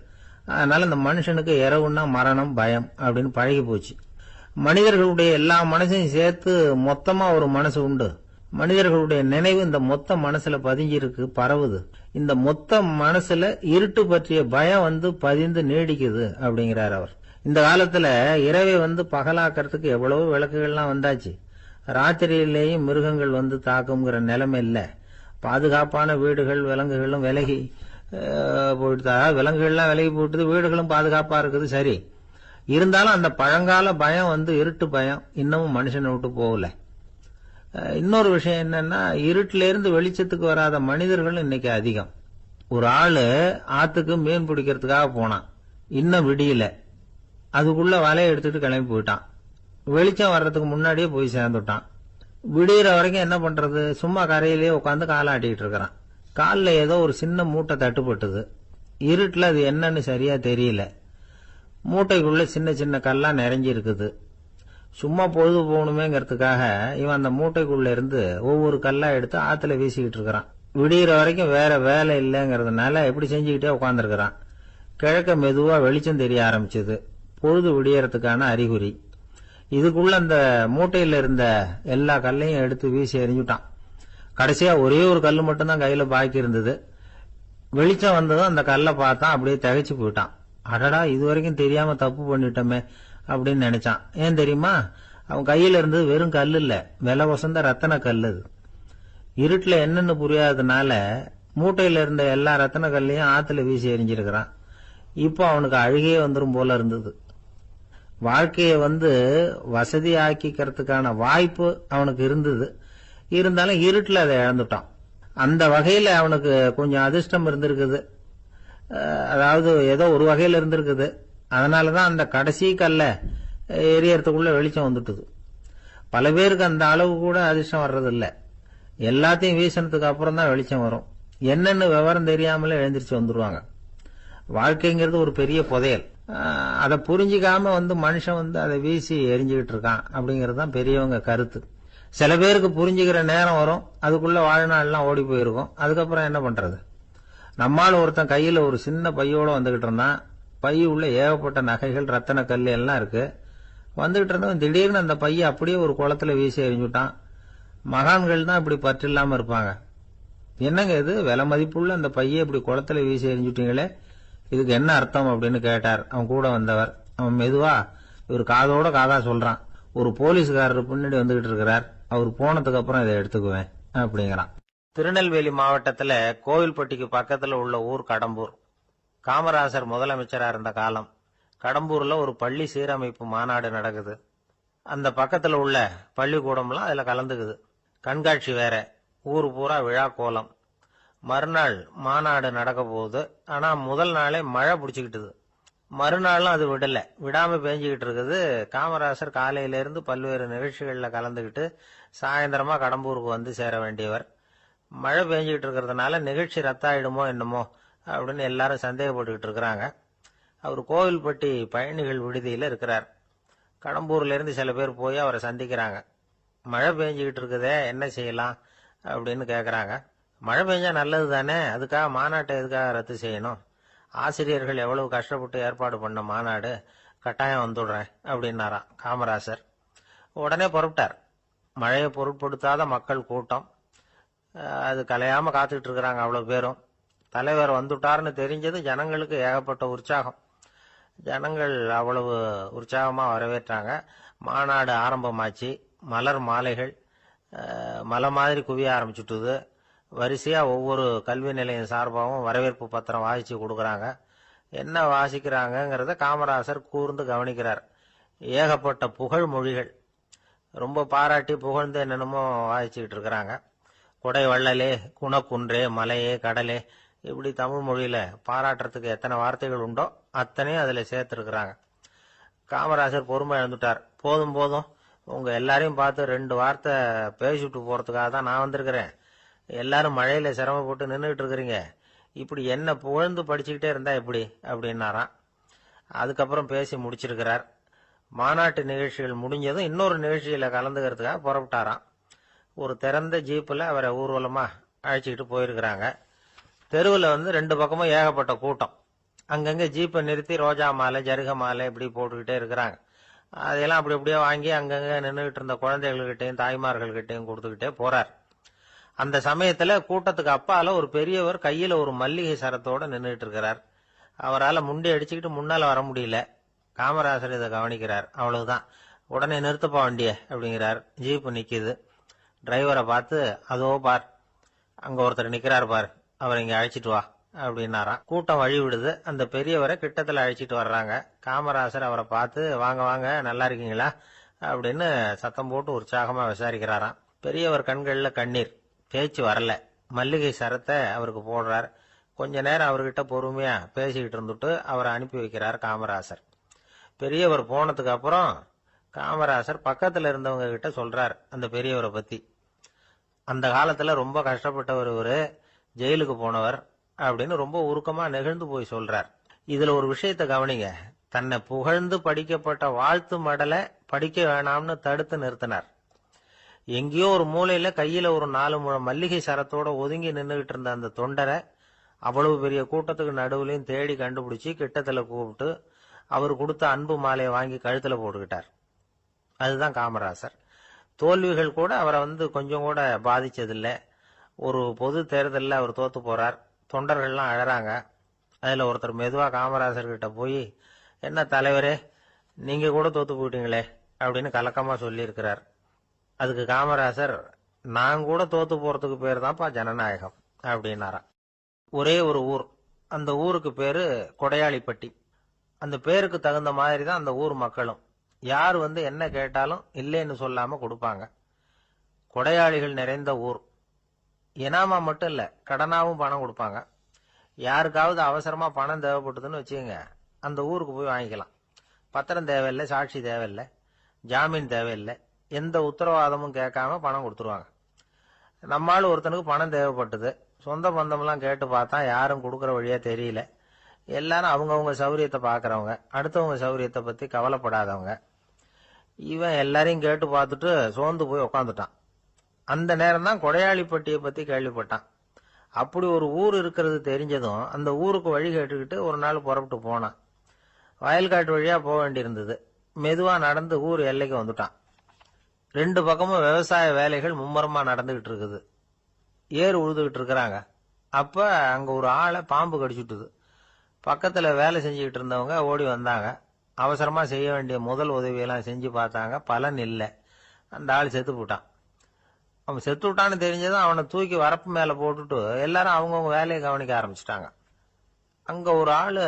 அதனால இந்த மனுஷனுக்கு இரவுன்னா மரணம், பயம் அப்படின்னு பழகி போச்சு. மனிதர்களுடைய எல்லா மனசையும் சேர்த்து மொத்தமா ஒரு மனசு உண்டு. மனிதர்களுடைய நினைவு இந்த மொத்த மனசுல பதிஞ்சிருக்கு, பரவுது. இந்த மொத்த மனசுல இருட்டு பற்றிய பயம் பதிந்து நீடிக்குது அப்படிங்கிறார் அவர். இந்த காலத்துல இரவை பகலாக்கிறதுக்கு எவ்வளவு விளக்குகள்லாம் வந்தாச்சு. ராத்திரியிலேயும் மிருகங்கள் தாக்குங்கிற நிலைமை இல்ல. பாதுகாப்பான வீடுகள், விலங்குகளும் விலகி போயிட்டு, விலங்குகள்லாம் விலகி போயிட்டு, வீடுகளும் பாதுகாப்பா இருக்குது. சரி, இருந்தாலும் அந்த பழங்கால பயம் இருட்டு பயம் இன்னமும் மனுஷனை விட்டு போகல. இன்னொரு விஷயம் என்னன்னா, இருட்டுல இருந்து வெளிச்சத்துக்கு வராத மனிதர்கள் இன்னைக்கு அதிகம். ஒரு ஆளு ஆத்துக்கு மீன் பிடிக்கிறதுக்காக போனான். இன்னும் விடியல. அதுக்குள்ள வலையை எடுத்துட்டு கிளம்பி போயிட்டான். வெளிச்சம் வர்றதுக்கு முன்னாடியே போய் சேர்ந்துட்டான். விடிகிற வரைக்கும் என்ன பண்றது, சும்மா கரையிலேயே உட்காந்து காலாட்டிட்டு இருக்கிறான். காலில் ஏதோ ஒரு சின்ன மூட்டை தட்டுப்பட்டது. இருட்டுல அது என்னன்னு சரியா தெரியல. மூட்டைக்குள்ள சின்ன சின்ன கல்லா நிறைஞ்சி இருக்குது. சும்மா பொழுது போகணுமேங்கிறதுக்காக இவன் அந்த மூட்டைக்குள்ள இருந்து ஒவ்வொரு கல்லா எடுத்து ஆத்துல வீசிக்கிட்டு இருக்கிறான். விடிகிற வரைக்கும் வேற வேலை இல்லைங்கிறதுனால எப்படி செஞ்சுக்கிட்டே உட்காந்துருக்கிறான். கிழக்க மெதுவா வெளிச்சம் தெரிய ஆரம்பிச்சது. பொழுது விடியறதுக்கான அறிகுறி. இதுக்குள்ள அந்த மூட்டையில இருந்த எல்லா கல்லையும் எடுத்து வீசி எறிஞ்சுட்டான். கடைசியா ஒரே ஒரு கல்லு மட்டும்தான் கையில பாக்கி இருந்தது. வெளிச்சம் வந்ததும் அந்த கல்லை பார்த்தான். அப்படியே திகைச்சு போயிட்டான். அடடா, இது வரைக்கும் தெரியாம தப்பு பண்ணிட்டோமே அப்படின்னு நினைச்சான். ஏன் தெரியுமா? அவன் கையில இருந்தது வெறும் கல்லு இல்ல, விலை வசந்த ரத்தன கல்லு. இருட்டுல என்னன்னு புரியாததுனால மூட்டையில இருந்த எல்லா ரத்தன கல்லையும் ஆத்துல வீசி எறிஞ்சிருக்கிறான். இப்போ அவனுக்கு அழுகையே வந்துரும் போல இருந்தது. வாழ்க்கையை வசதி ஆக்கிக்கிறதுக்கான வாய்ப்பு அவனுக்கு இருந்தது. இருந்தாலும் இருட்டுல அதை இழந்துட்டான். அந்த வகையில அவனுக்கு கொஞ்சம் அதிர்ஷ்டம் இருந்திருக்குது. அதாவது ஏதோ ஒரு வகையில இருந்திருக்குது. அதனாலதான் அந்த கடைசி கல்ல எரியறதுக்குள்ள வெளிச்சம் வந்துட்டுது. பல பேருக்கு அந்த அளவு கூட அதிர்ஷ்டம் வர்றது இல்ல. எல்லாத்தையும் வீசினதுக்கு அப்புறம் தான் வெளிச்சம் வரும். என்னன்னு விவரம் தெரியாமலே எழுந்திரிச்சு வந்துருவாங்க. வாழ்க்கைங்கிறது ஒரு பெரிய புதையல். அதை புரிஞ்சிக்காம மனுஷன் அதை வீசி எரிஞ்சுக்கிட்டு இருக்கான் அப்படிங்கறது தான் பெரியவங்க கருத்து. சில பேருக்கு புரிஞ்சுக்கிற நேரம் வரும், அதுக்குள்ள வாழ்நாள்லாம் ஓடி போயிருக்கும். அதுக்கப்புறம் என்ன பண்றது? நம்மால் ஒருத்தன் கையில ஒரு சின்ன பையோட வந்துகிட்டு இருந்தான். பை உள்ள ஏகப்பட்ட நகைகள், ரத்தன கல் எல்லாம் இருக்கு. வந்துகிட்டு இருந்தவன் திடீர்னு அந்த பைய அப்படியே ஒரு குளத்துல வீசி எறிஞ்சுட்டான். மகான்கள் தான் இப்படி பற்று இல்லாம இருப்பாங்க. என்னங்க இது, விலை மதிப்புள்ள அந்த பைய இப்படி குளத்துல வீசி எறிஞ்சுட்டீங்களே, இதுக்கு என்ன அர்த்தம் அப்படின்னு கேட்டார் அவன் கூட வந்தவர். அவன் மெதுவா இவர் காதோட காதா சொல்றான். ஒரு போலீஸ்காரர் பின்னாடி வந்துகிட்டு இருக்கிறார், அவர் போனதுக்கு அப்புறம் இதை எடுத்துக்குவேன் அப்படிங்கிறான். திருநெல்வேலி மாவட்டத்துல கோவில்பட்டிக்கு பக்கத்துல உள்ள ஊர் கடம்பூர். காமராசர் முதலமைச்சரா இருந்த காலம். கடம்பூர்ல ஒரு பள்ளி சீரமைப்பு மாநாடு நடக்குது. அந்த பக்கத்துல உள்ள பள்ளிக்கூடம்லாம் அதுல கலந்துக்குது. கண்காட்சி வேற. ஊர் பூரா விழா கோலம். மறுநாள் மாநாடு நடக்க போகுது. ஆனா முதல் நாளே மழை பிடிச்சுக்கிட்டுது. மறுநாளும் அது விடாம பேஞ்சுக்கிட்டு இருக்குது. காமராசர் காலையில இருந்து பல்வேறு நிகழ்ச்சிகள்ல கலந்துகிட்டு சாயந்தரமா கடம்பூருக்கு வந்து சேர வேண்டியவர். மழை பெஞ்சுக்கிட்டு இருக்கிறதுனால நிகழ்ச்சி ரத்தாயிடுமோ என்னமோ அப்படின்னு எல்லாரும் சந்தேகப்பட்டுக்கிட்டு இருக்கிறாங்க. அவர் கோவில்பட்டி பயணிகள் விடுதியில இருக்கிறார். கடம்பூர்ல இருந்து சில பேர் போய் அவரை சந்திக்கிறாங்க. மழை பெஞ்சுக்கிட்டு இருக்குதே, என்ன செய்யலாம் அப்படின்னு கேக்குறாங்க. மழை பெஞ்சா நல்லது தானே, அதுக்காக மாநாட்டை எதுக்காக ரத்து செய்யணும்? ஆசிரியர்கள் எவ்வளவு கஷ்டப்பட்டு ஏற்பாடு பண்ண மாநாடு, கட்டாயம் வந்துடுறேன் அப்படின்னாராம் காமராசர். உடனே புறப்பட்டார். மழையை பொருட்படுத்தாத மக்கள் கூட்டம். அது கலையாம காத்துக்கிட்டு இருக்கிறாங்க அவ்வளவு பேரும். தலைவர் வந்துட்டார்னு தெரிஞ்சது ஜனங்களுக்கு ஏகப்பட்ட உற்சாகம். ஜனங்கள் அவ்வளவு உற்சாகமா வரவேற்றாங்க. மாநாடு ஆரம்பமாச்சு. மலர் மாலைகள் மலை மாதிரி குவிய ஆரம்பிச்சுட்டுது. வரிசையா ஒவ்வொரு கல்வி நிலையம் சார்பாகவும் வரவேற்பு பத்திரம் வாசிச்சு கொடுக்கறாங்க. என்ன வாசிக்கிறாங்கிறத காமராசர் கூர்ந்து கவனிக்கிறார். ஏகப்பட்ட புகழ் மொழிகள். ரொம்ப பாராட்டி புகழ்ந்து என்னென்னமோ வாசிச்சுக்கிட்டு இருக்கிறாங்க. கொடை வள்ளலே, குணக்குன்றே, மலையே, கடலே, இப்படி தமிழ் மொழியில பாராட்டுறதுக்கு எத்தனை வார்த்தைகள் உண்டோ அத்தனையும் அதுல சேர்த்திருக்கிறாங்க. காமராசர் பொறுமை இழந்துட்டார். போதும் போதும், உங்க எல்லாரையும் பார்த்து 2 வார்த்தை பேசிட்டு போறதுக்காக தான் நான் வந்திருக்கிறேன். எல்லாரும் மழையில சிரமப்பட்டு நின்றுட்டு இருக்கிறீங்க. இப்படி என்ன புகழ்ந்து படிச்சுக்கிட்டே இருந்தா எப்படி அப்படின்னாராம். அதுக்கப்புறம் பேசி முடிச்சிருக்கிறார். மாநாட்டு நிகழ்ச்சிகள் முடிஞ்சதும் இன்னொரு நிகழ்ச்சியில கலந்துக்கிறதுக்காக புறப்பட்டாராம். ஒரு திறந்த ஜீப்ல அவரை ஊர்வலமா அழைச்சிக்கிட்டு போயிருக்கிறாங்க. தெருவில் 2 பக்கமும் ஏகப்பட்ட கூட்டம். அங்கங்க ஜீப்பை நிறுத்தி ரோஜா மாலை, ஜருக மாலை இப்படி போட்டுக்கிட்டே இருக்கிறாங்க. அதையெல்லாம் அப்படி அப்படியே வாங்கி அங்கங்க நின்றுகிட்டு இருந்த குழந்தைகள்கிட்டையும் தாய்மார்கள்கிட்டையும் கொடுத்துக்கிட்டே போறார். அந்த சமயத்துல கூட்டத்துக்கு அப்பால ஒரு பெரியவர் கையில ஒரு மல்லிகை சரத்தோட நின்றுட்டு இருக்கிறார். அவரால் முண்டி அடிச்சுக்கிட்டு முன்னால வர முடியல. காமராசர் இதை கவனிக்கிறார். அவ்வளவுதான். உடனே நிறுத்தப்பா வண்டிய அப்படிங்கிறார். ஜீப்பு நிக்குது. டிரைவரை பார்த்து, அதோ பார், அங்க ஒருத்தர் நிக்கிறார் பார், அவர் இங்க அழைச்சிட்டு வா அப்படின்னாராம். கூட்டம் வழி விடுது. அந்த பெரியவரை கிட்டத்துல அழைச்சிட்டு வர்றாங்க. காமராசர் அவரை பார்த்து, வாங்க வாங்க, நல்லா இருக்கீங்களா அப்படின்னு சத்தம் போட்டு உற்சாகமா விசாரிக்கிறாராம். பெரியவர் கண்கள்ல கண்ணீர். பேச்சு வரல. மல்லிகை சரத்தை அவருக்கு போடுறார். கொஞ்ச நேரம் அவர்கிட்ட பொறுமையா பேசிக்கிட்டு இருந்துட்டு அவரை அனுப்பி வைக்கிறார் காமராசர். பெரியவர் போனதுக்கு அப்புறம் காமராசர் பக்கத்துல இருந்தவங்க கிட்ட சொல்றார் அந்த பெரியவரை பத்தி. அந்த காலத்துல ரொம்ப கஷ்டப்பட்டவர் இவரு, ஜெயிலுக்கு போனவர் அப்படின்னு ரொம்ப உருக்கமா நெகிழ்ந்து போய் சொல்றார். இதுல ஒரு விஷயத்த கவனிங்க. தன்னை புகழ்ந்து படிக்கப்பட்ட வாழ்த்து மடலை படிக்க வேணாம்னு தடுத்து நிறுத்தினார். எங்கேயோ ஒரு மூலையில கையில ஒரு 4 முழம் மல்லிகை சரத்தோட ஒதுங்கி நின்றுகிட்டு இருந்த அந்த தொண்டரை அவ்வளவு பெரிய கூட்டத்துக்கு நடுவுலையும் தேடி கண்டுபிடிச்சு கிட்டத்துல கூப்பிட்டு அவர் கொடுத்த அன்பு மாலையை வாங்கி கழுத்துல போட்டுக்கிட்டார். அதுதான் காமராசர். தோல்விகள் கூட அவரை கொஞ்சம் கூட பாதிச்சதில்லை. ஒரு பொது தேர்தலில் அவர் தோத்து போறார். தொண்டர்கள்லாம் அழறாங்க. அதுல ஒருத்தர் மெதுவா காமராசர் கிட்ட போய், என்ன தலைவரே, நீங்க கூட தோத்து போயிட்டீங்களே அப்படின்னு கலக்கமா சொல்லி இருக்கிறார். அதுக்கு காமராசர், நான் கூட தோத்து போறதுக்கு பேர் தான்ப்பா ஜனநாயகம் அப்படின்னாராம். ஒரே ஒரு ஊர், அந்த ஊருக்கு பேரு கொடையாளிப்பட்டி. அந்த பேருக்கு தகுந்த மாதிரி தான் அந்த ஊர் மக்களும். யார் என்ன கேட்டாலும் இல்லைன்னு சொல்லாம கொடுப்பாங்க. கொடையாளிகள் நிறைந்த ஊர். இனாமா மட்டும் இல்ல, கடனாவும் பணம் கொடுப்பாங்க. யாருக்காவது அவசரமா பணம் தேவைப்பட்டதுன்னு வச்சுக்கோங்க, அந்த ஊருக்கு போய் வாங்கிக்கலாம். பத்திரம் தேவையில்லை, சாட்சி தேவையில்லை, ஜாமீன் தேவையில்லை, எந்த உத்தரவாதமும் கேட்காம பணம் கொடுத்துருவாங்க. நம்மால் ஒருத்தனுக்கு பணம் தேவைப்பட்டது. சொந்த பந்தம்லாம் கேட்டு பார்த்தா யாரும் கொடுக்கற வழியா தெரியல. எல்லாரும் அவங்கவுங்க சௌரியத்தை பாக்குறவங்க, அடுத்தவங்க சௌரியத்தை பத்தி கவலைப்படாதவங்க. இவன் எல்லாரையும் கேட்டு பார்த்துட்டு சோர்ந்து போய் உக்காந்துட்டான். அந்த நேரம் தான் கொடையாளிப்பட்டியை பத்தி கேள்விப்பட்டான். அப்படி ஒரு ஊர் இருக்கிறது தெரிஞ்சதும் அந்த ஊருக்கு வழி கேட்டுக்கிட்டு ஒரு நாள் புறப்பட்டு போனான். வயல்காட்டு வழியா போக வேண்டியிருந்தது. மெதுவா நடந்து ஊர் எல்லைக்கு வந்துட்டான். 2 பக்கமும் விவசாய வேலைகள் மும்முரமா நடந்துகிட்டு இருக்குது. ஏர் உழுதுகிட்டு இருக்கிறாங்க. அப்ப அங்க ஒரு ஆளை பாம்பு கடிச்சுட்டுது. பக்கத்துல வேலை செஞ்சுக்கிட்டு இருந்தவங்க ஓடி வந்தாங்க. அவசரமா செய்ய வேண்டிய முதல் உதவியெல்லாம் செஞ்சு பார்த்தாங்க. பலன் இல்லை. அந்த ஆள் செத்து போட்டான். அவன் செத்து விட்டான்னு தெரிஞ்சதும் அவனை தூக்கி வரப்பு மேல போட்டுட்டு எல்லாரும் அவங்கவுங்க வேலையை கவனிக்க ஆரம்பிச்சிட்டாங்க. அங்க ஒரு ஆளு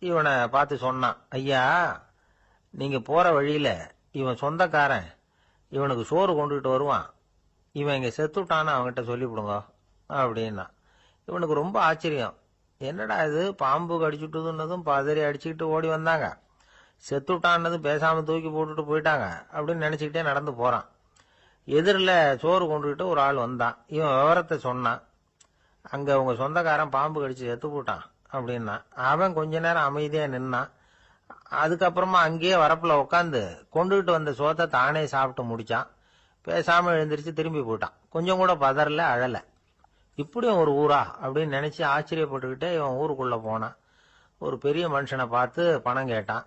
இவனை பார்த்து சொன்னான், ஐயா, நீங்க போற வழியில இவன் சொந்தக்காரன், இவனுக்கு சோறு கொண்டுகிட்டு வருவான், இவன் இங்க செத்துட்டான்னு அவன்கிட்ட சொல்லிவிடுங்க அப்படின்னா. இவனுக்கு ரொம்ப ஆச்சரியம். என்னடா இது, பாம்பு கடிச்சுட்டுதுன்னதும் பதறி அடிச்சுக்கிட்டு ஓடி வந்தாங்க, செத்துட்டான்னதும் பேசாம தூக்கி போட்டுட்டு போயிட்டாங்க அப்படின்னு நினைச்சுக்கிட்டே நடந்து போறான். எதிரில் சோறு கொண்டுகிட்டு ஒரு ஆள் வந்தான். இவன் விவரத்தை சொன்னான். அங்க உங்க சொந்தக்காரன் பாம்பு கடிச்சு செத்து போட்டான் அப்படின்னா. அவன் கொஞ்ச நேரம் அமைதியா நின்னான். அதுக்கப்புறமா அங்கேயே வரப்புல உட்காந்து கொண்டுகிட்டு வந்த சோத்தை தானே சாப்பிட்டு முடிச்சான். பேசாம எழுந்திரிச்சு திரும்பி போயிட்டான். கொஞ்சம் கூட பதறல, அழல. இப்படியும் ஒரு ஊரா அப்படின்னு நினைச்சு ஆச்சரியப்பட்டுக்கிட்டே இவன் ஊருக்குள்ள போனான். ஒரு பெரிய மனுஷனை பார்த்து பணம் கேட்டான்.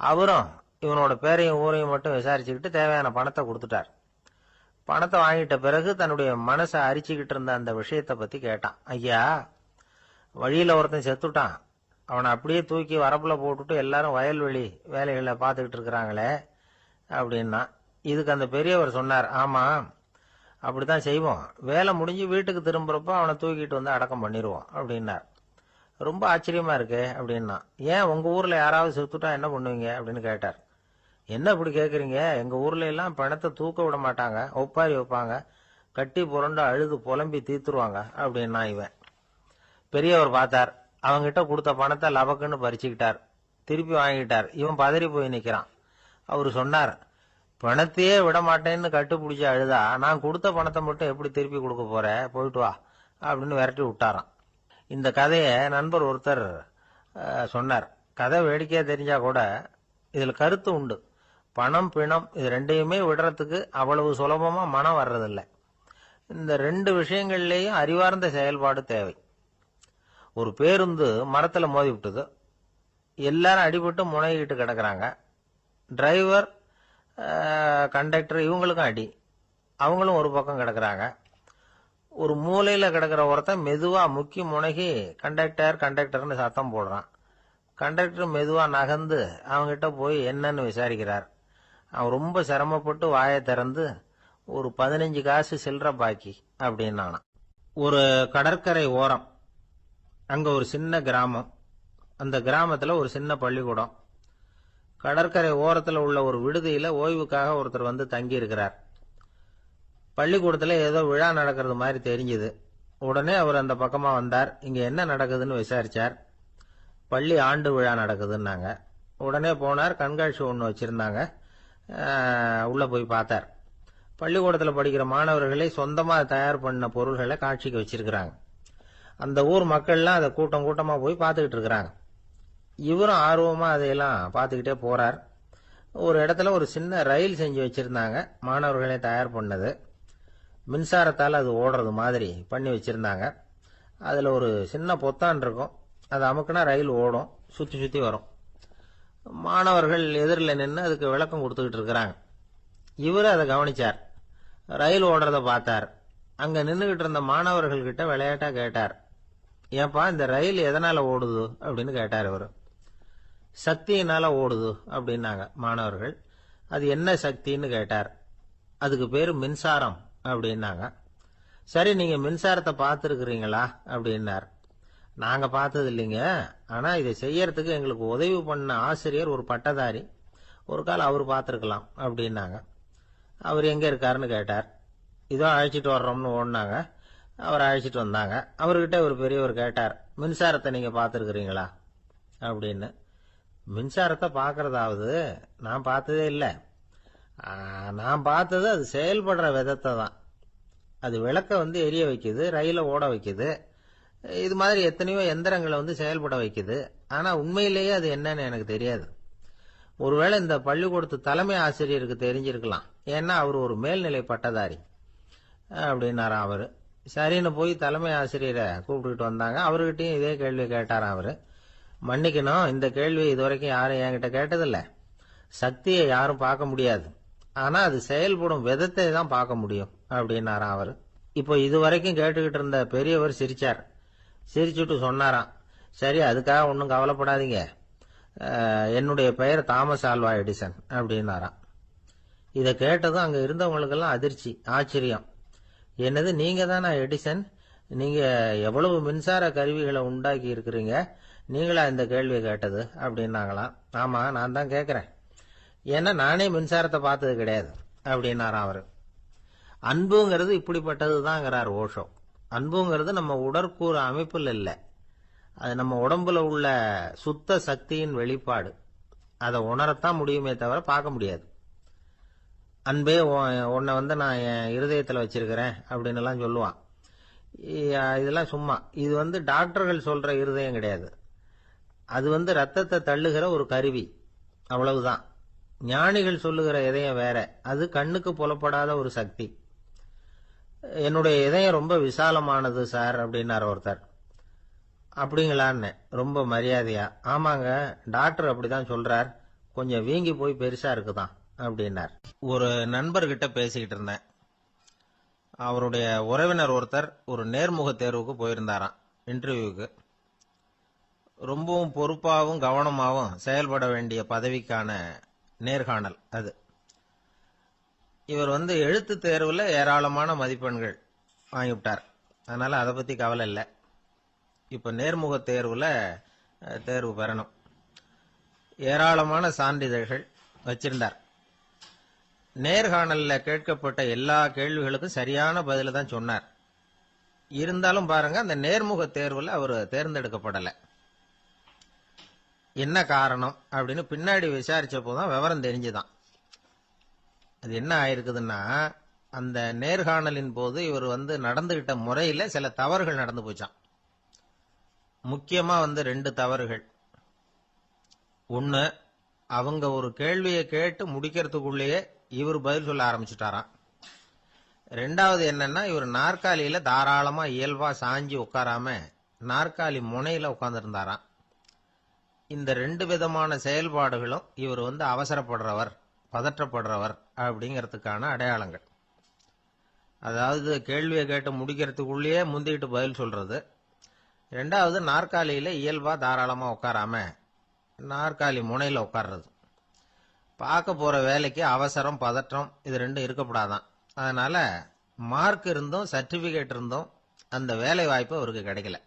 அவரும் இவனோட பேரையும் ஊரையும் மட்டும் விசாரிச்சுக்கிட்டு தேவையான பணத்தை கொடுத்துட்டார். பணத்தை வாங்கிட்ட பிறகு தன்னுடைய மனசை அரிச்சுக்கிட்டு இருந்த அந்த விஷயத்தை பத்தி கேட்டான். ஐயா, வழியில ஒருத்தன் செத்துட்டான், அவனை அப்படியே தூக்கி வரப்புல போட்டுட்டு எல்லாரும் வயல்வெளி வேலைகளை பார்த்துக்கிட்டு இருக்கிறாங்களே அப்படின்னா. இதுக்கு அந்த பெரியவர் சொன்னார், ஆமா, அப்படித்தான் செய்வோம். வேலை முடிஞ்சு வீட்டுக்கு திரும்புறப்ப அவனை தூக்கிட்டு அடக்கம் பண்ணிடுவோம் அப்படின்னார். ரொம்ப ஆச்சரியமா இருக்கு அப்படின்னா. ஏன் உங்க ஊர்ல யாராவது செத்துட்டா என்ன பண்ணுவீங்க அப்படின்னு கேட்டார். என்ன இப்படி கேக்குறீங்க, எங்க ஊர்ல எல்லாம் பணத்தை தூக்க விட மாட்டாங்க, ஒப்பாரி வைப்பாங்க, கட்டி புரண்டு அழுது புலம்பி தீத்துருவாங்க அப்படின்னா. இவன் பெரியவர் பார்த்தார். அவங்கிட்ட கொடுத்த பணத்தை லபக்குன்னு பறிச்சுக்கிட்டார். திருப்பி வாங்கிட்டார். இவன் பதறி போய் நிக்கிறான். அவரு சொன்னார், பணத்தையே விட மாட்டேன்னு கட்டுப்பிடிச்சு அழுதா நான் கொடுத்த பணத்தை மட்டும் எப்படி திருப்பி கொடுக்க போற, போயிட்டு வா அப்படின்னு விரட்டி விட்டாராம். இந்த கதையை நண்பர் ஒருத்தர் சொன்னார். கதை வேடிக்கையா தெரிஞ்சா கூட இதுல கருத்து உண்டு. பணம் பிணம் இது ரெண்டையுமே விடுறதுக்கு அவ்வளவு சுலபமா மனம் வர்றதில்லை. இந்த 2 விஷயங்கள்லயும் அறிவார்ந்த செயல்பாடு தேவை. ஒரு பேருந்து மரத்துல மோதி விட்டது. எல்லாரும் அடிபட்டு முனைகிட்டு கிடக்குறாங்க. டிரைவர், கண்டக்டர் இவங்களுக்கும் அடி. அவங்களும் ஒரு பக்கம் கிடக்குறாங்க. ஒரு மூலையில கிடக்கிற ஒருத்தன் மெதுவா முக்கி முனகி கண்டக்டர் கண்டக்டர்னு சத்தம் போடுறான். கண்டக்டர் மெதுவா நகர்ந்து அவங்கிட்ட போய் என்னன்னு விசாரிக்கிறார். அவன் ரொம்ப சிரமப்பட்டு வாயை திறந்து, ஒரு 15 காசு சில்லற பாக்கி அப்படின்னானான். ஒரு கடற்கரை ஓரம், அங்க ஒரு சின்ன கிராமம். அந்த கிராமத்துல ஒரு சின்ன பள்ளிக்கூடம். கடற்கரை ஓரத்துல உள்ள ஒரு விடுதியில ஓய்வுக்காக ஒருத்தர் தங்கி இருக்கிறார். பள்ளிக்கூடத்துல ஏதோ விழா நடக்கிறது மாதிரி தெரிஞ்சது. உடனே அவர் அந்த பக்கமா வந்தார். இங்க என்ன நடக்குதுன்னு விசாரிச்சார். பள்ளி ஆண்டு விழா நடக்குதுன்னாங்க. உடனே போனார். கண்காட்சி ஒன்று வச்சிருந்தாங்க. உள்ள போய் பார்த்தார். பள்ளிக்கூடத்தில் படிக்கிற மாணவர்களை சொந்தமா தயார் பண்ண பொருள்களை காட்சிக்கு வச்சிருக்கிறாங்க. அந்த ஊர் மக்கள்லாம் அதை கூட்டம் கூட்டமா போய் பார்த்துக்கிட்டு இருக்கிறாங்க. இவரும் ஆர்வமா அதையெல்லாம் பார்த்துக்கிட்டே போறார். ஒரு இடத்துல ஒரு சின்ன ரயில் செஞ்சு வச்சிருந்தாங்க, மாணவர்களே தயார் பண்ணது. மின்சாரத்தால் அது ஓடுறது மாதிரி பண்ணி வச்சிருந்தாங்க. அதில் ஒரு சின்ன பொத்தான் இருக்கும், அது அமுக்குனா ரயில் ஓடும், சுற்றி சுற்றி வரும். மாணவர்கள் எதிரில் நின்று அதுக்கு விளக்கம் கொடுத்துக்கிட்டு இருக்கிறாங்க. இவர் அதை கவனிச்சார், ரயில் ஓடுறத பார்த்தார். அங்கே நின்றுகிட்டு இருந்த மாணவர்கள்கிட்ட விளையாட்டா கேட்டார், ஏப்பா இந்த ரயில் எதனால ஓடுது அப்படின்னு கேட்டார் இவர். சக்தியினால ஓடுது அப்படின்னாங்க மாணவர்கள். அது என்ன சக்தின்னு கேட்டார். அதுக்கு பேரு மின்சாரம் அப்படின்னாங்க. சரி, நீங்க மின்சாரத்தை பார்த்துருக்கிறீங்களா அப்படின்னார். நாங்க பார்த்தது இல்லைங்க, ஆனா இதை செய்யறதுக்கு எங்களுக்கு உதவி பண்ண ஆசிரியர் ஒரு பட்டதாரி, ஒரு கால் அவர் பார்த்துருக்கலாம் அப்படின்னாங்க. அவர் எங்க இருக்காருன்னு கேட்டார். இதோ அழைச்சிட்டு வர்றோம்னு ஓடினாங்க. அவர் அழைச்சிட்டு வந்தாங்க. அவர்கிட்ட ஒரு பெரியவர் கேட்டார், மின்சாரத்தை நீங்க பார்த்துருக்கிறீங்களா அப்படின்னு. மின்சாரத்தை பார்க்கறதாவது நான் பார்த்ததே இல்லை. நான் பார்த்தது அது செயல்படுற விதத்தை தான். அது விளக்க எரிய வைக்குது, ரயில ஓட வைக்குது, இது மாதிரி எத்தனையோ எந்திரங்களை செயல்பட வைக்குது. ஆனா உண்மையிலேயே அது என்னன்னு எனக்கு தெரியாது. ஒருவேளை இந்த பள்ளிக்கூடத்து தலைமை ஆசிரியருக்கு தெரிஞ்சிருக்கலாம், ஏன்னா அவர் ஒரு மேல்நிலை பட்டதாரி அப்படின்னாராம் அவரு. சரின்னு போய் தலைமை ஆசிரியரை கூப்பிட்டுக்கிட்டு வந்தாங்க. அவர்கிட்டயும் இதே கேள்வி கேட்டாராம் அவரு. மன்னிக்கணும், இந்த கேள்வி இதுவரைக்கும் யாரும் என்கிட்ட கேட்டதில்லை. சக்தியை யாரும் பார்க்க முடியாது, ஆனா அது செயல்படும் விதத்தை தான் பார்க்க முடியும் அப்படின்னாராம் அவரு. இப்போ இதுவரைக்கும் கேட்டுக்கிட்டு இருந்த பெரியவர் சிரிச்சார். சிரிச்சுட்டு சொன்னாராம், சரி அதுக்காக ஒன்றும் கவலைப்படாதீங்க, என்னுடைய பெயர் தாமஸ் ஆல்வா எடிசன் அப்படின்னாராம். இதை கேட்டதும் அங்க இருந்தவங்களுக்கெல்லாம் அதிர்ச்சி, ஆச்சரியம். என்னது, நீங்க தானா எடிசன்? நீங்க எவ்வளவு மின்சார கருவிகளை உண்டாக்கி இருக்கிறீங்க, நீங்களா இந்த கேள்வியை கேட்டது அப்படின்னாங்களாம். ஆமா, நான் தான் கேட்கிறேன், ஏன்னா நானே மின்சாரத்தை பார்த்தது கிடையாது அப்படின்னாராம் அவரு. அன்புங்கிறது இப்படிப்பட்டது தாங்கிறார் ஓஷோ. அன்புங்கிறது நம்ம உடற்கூறு அமைப்பில் இல்லை, அது நம்ம உடம்புல உள்ள சுத்த சக்தியின் வெளிப்பாடு. அதை உணரத்தான் முடியுமே தவிர பார்க்க முடியாது. அன்பே உன்னை நான் என் இருதயத்தில் வச்சிருக்கிறேன் அப்படின்னு எல்லாம் சொல்லுவான். இதெல்லாம் சும்மா. இது டாக்டர்கள் சொல்ற இருதயம் கிடையாது. அது ரத்தத்தை தள்ளுகிற ஒரு கருவி, அவ்வளவுதான். ஞானிகள் சொல்லுகிற இதயம் வேற, அது கண்ணுக்கு புலப்படாத ஒரு சக்தி. என்னுடைய இதயம் ரொம்ப விசாலமானது சார் அப்படின்னார் ஒருத்தர். அப்படிங்களான்னு ரொம்ப மரியாதையா, ஆமாங்க டாக்டர் அப்படிதான் சொல்றார், கொஞ்சம் வீங்கி போய் பெருசா இருக்குதான் அப்படின்னார். ஒரு நண்பர்கிட்ட பேசிக்கிட்டு இருந்தேன். அவருடைய உறவினர் ஒருத்தர் ஒரு நேர்முக தேர்வுக்கு போயிருந்தாராம், இன்டர்வியூக்கு. ரொம்பவும் பொறுப்பாகவும் கவனமாகவும் செயல்பட வேண்டிய பதவிக்கான நேர்காணல் அது. இவர் எழுத்து தேர்வுல ஏராளமான மதிப்பெண்கள் வாங்கிவிட்டார், அதனால அதை பத்தி கவலை இல்லை. இப்ப நேர்முக தேர்வுல தேர்வு பெறணும். ஏராளமான சான்றிதழ்கள் வச்சிருந்தார். நேர்காணல்ல கேட்கப்பட்ட எல்லா கேள்விகளுக்கும் சரியான பதில தான் சொன்னார். இருந்தாலும் பாருங்க, அந்த நேர்முக தேர்வுல அவர் தேர்ந்தெடுக்கப்படலை. என்ன காரணம் அப்படின்னு பின்னாடி விசாரிச்சப்போதான் விவரம் தெரிஞ்சுதான். அது என்ன ஆயிருக்குதுன்னா, அந்த நேர்காணலின் போது இவர் நடந்துகிட்ட முறையில சில தவறுகள் நடந்து போச்சான். முக்கியமா 2 தவறுகள். ஒன்னு, அவங்க ஒரு கேள்வியை கேட்டு முடிக்கிறதுக்குள்ளேயே இவர் பதில் சொல்ல ஆரம்பிச்சுட்டாராம். ரெண்டாவது என்னன்னா, இவர் நாற்காலியில தாராளமா இயல்பா சாஞ்சி உட்காராம நாற்காலி முனையில உட்கார்ந்துருந்தாராம். இந்த 2 விதமான செயல்பாடுகளும் இவர் அவசரப்படுறவர், பதற்றப்படுறவர் அப்படிங்கிறதுக்கான அடையாளங்கள். அதாவது கேள்வியை கேட்டு முடிக்கிறதுக்குள்ளேயே முந்திக்கிட்டு பதில் சொல்றது. ரெண்டாவது, நாற்காலியில இயல்பா தாராளமா உட்காராம நாற்காலி முனையில உட்கார்றது. பார்க்க போற வேலைக்கு அவசரம், பதற்றம் இது 2 இருக்கக்கூடாதான். அதனால மார்க் இருந்தும் சர்டிபிகேட் இருந்தும் அந்த வேலை வாய்ப்பு அவருக்கு கிடைக்கல.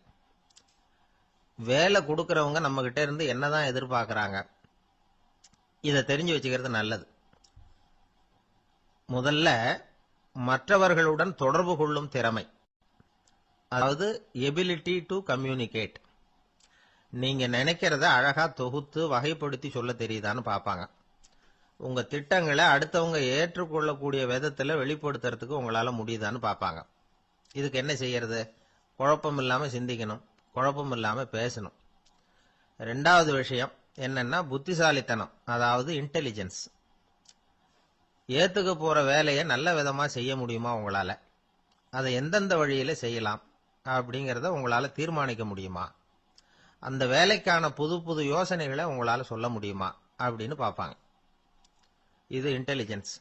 வேலை கொடுக்கறவங்க நம்ம கிட்ட இருந்து என்னதான் எதிர்பார்க்கறாங்க, இதை தெரிஞ்சு வச்சுக்கிறது நல்லது. முதல்ல, மற்றவர்களுடன் தொடர்பு கொள்ளும் திறமை, அதாவது எபிலிட்டி டு கம்யூனிகேட். நீங்க நினைக்கிறத அழகா தொகுத்து வகைப்படுத்தி சொல்ல தெரியுதான்னு பார்ப்பாங்க. உங்க திட்டங்களை அடுத்தவங்க ஏற்றுக்கொள்ளக்கூடிய விதத்துல வெளிப்படுத்துறதுக்கு உங்களால முடியுதான்னு பார்ப்பாங்க. இதுக்கு என்ன செய்யறது? குழப்பம் இல்லாம சிந்திக்கணும், குழப்பம் இல்லாம பேசணும். ரெண்டாவது விஷயம், என்னன்னா புத்திசாலித்தனம், அதாவது இன்டெலிஜென்ஸ். ஏத்துக்க போற வேலையை நல்ல விதமா செய்ய முடியுமா உங்களால, அதை எந்தெந்த வழியில செய்யலாம் அப்படிங்கறத உங்களால தீர்மானிக்க முடியுமா, அந்த வேலைக்கான புது புது யோசனைகளை உங்களால சொல்ல முடியுமா அப்படின்னு பார்ப்பாங்க. இது இன்டெலிஜென்ஸ்.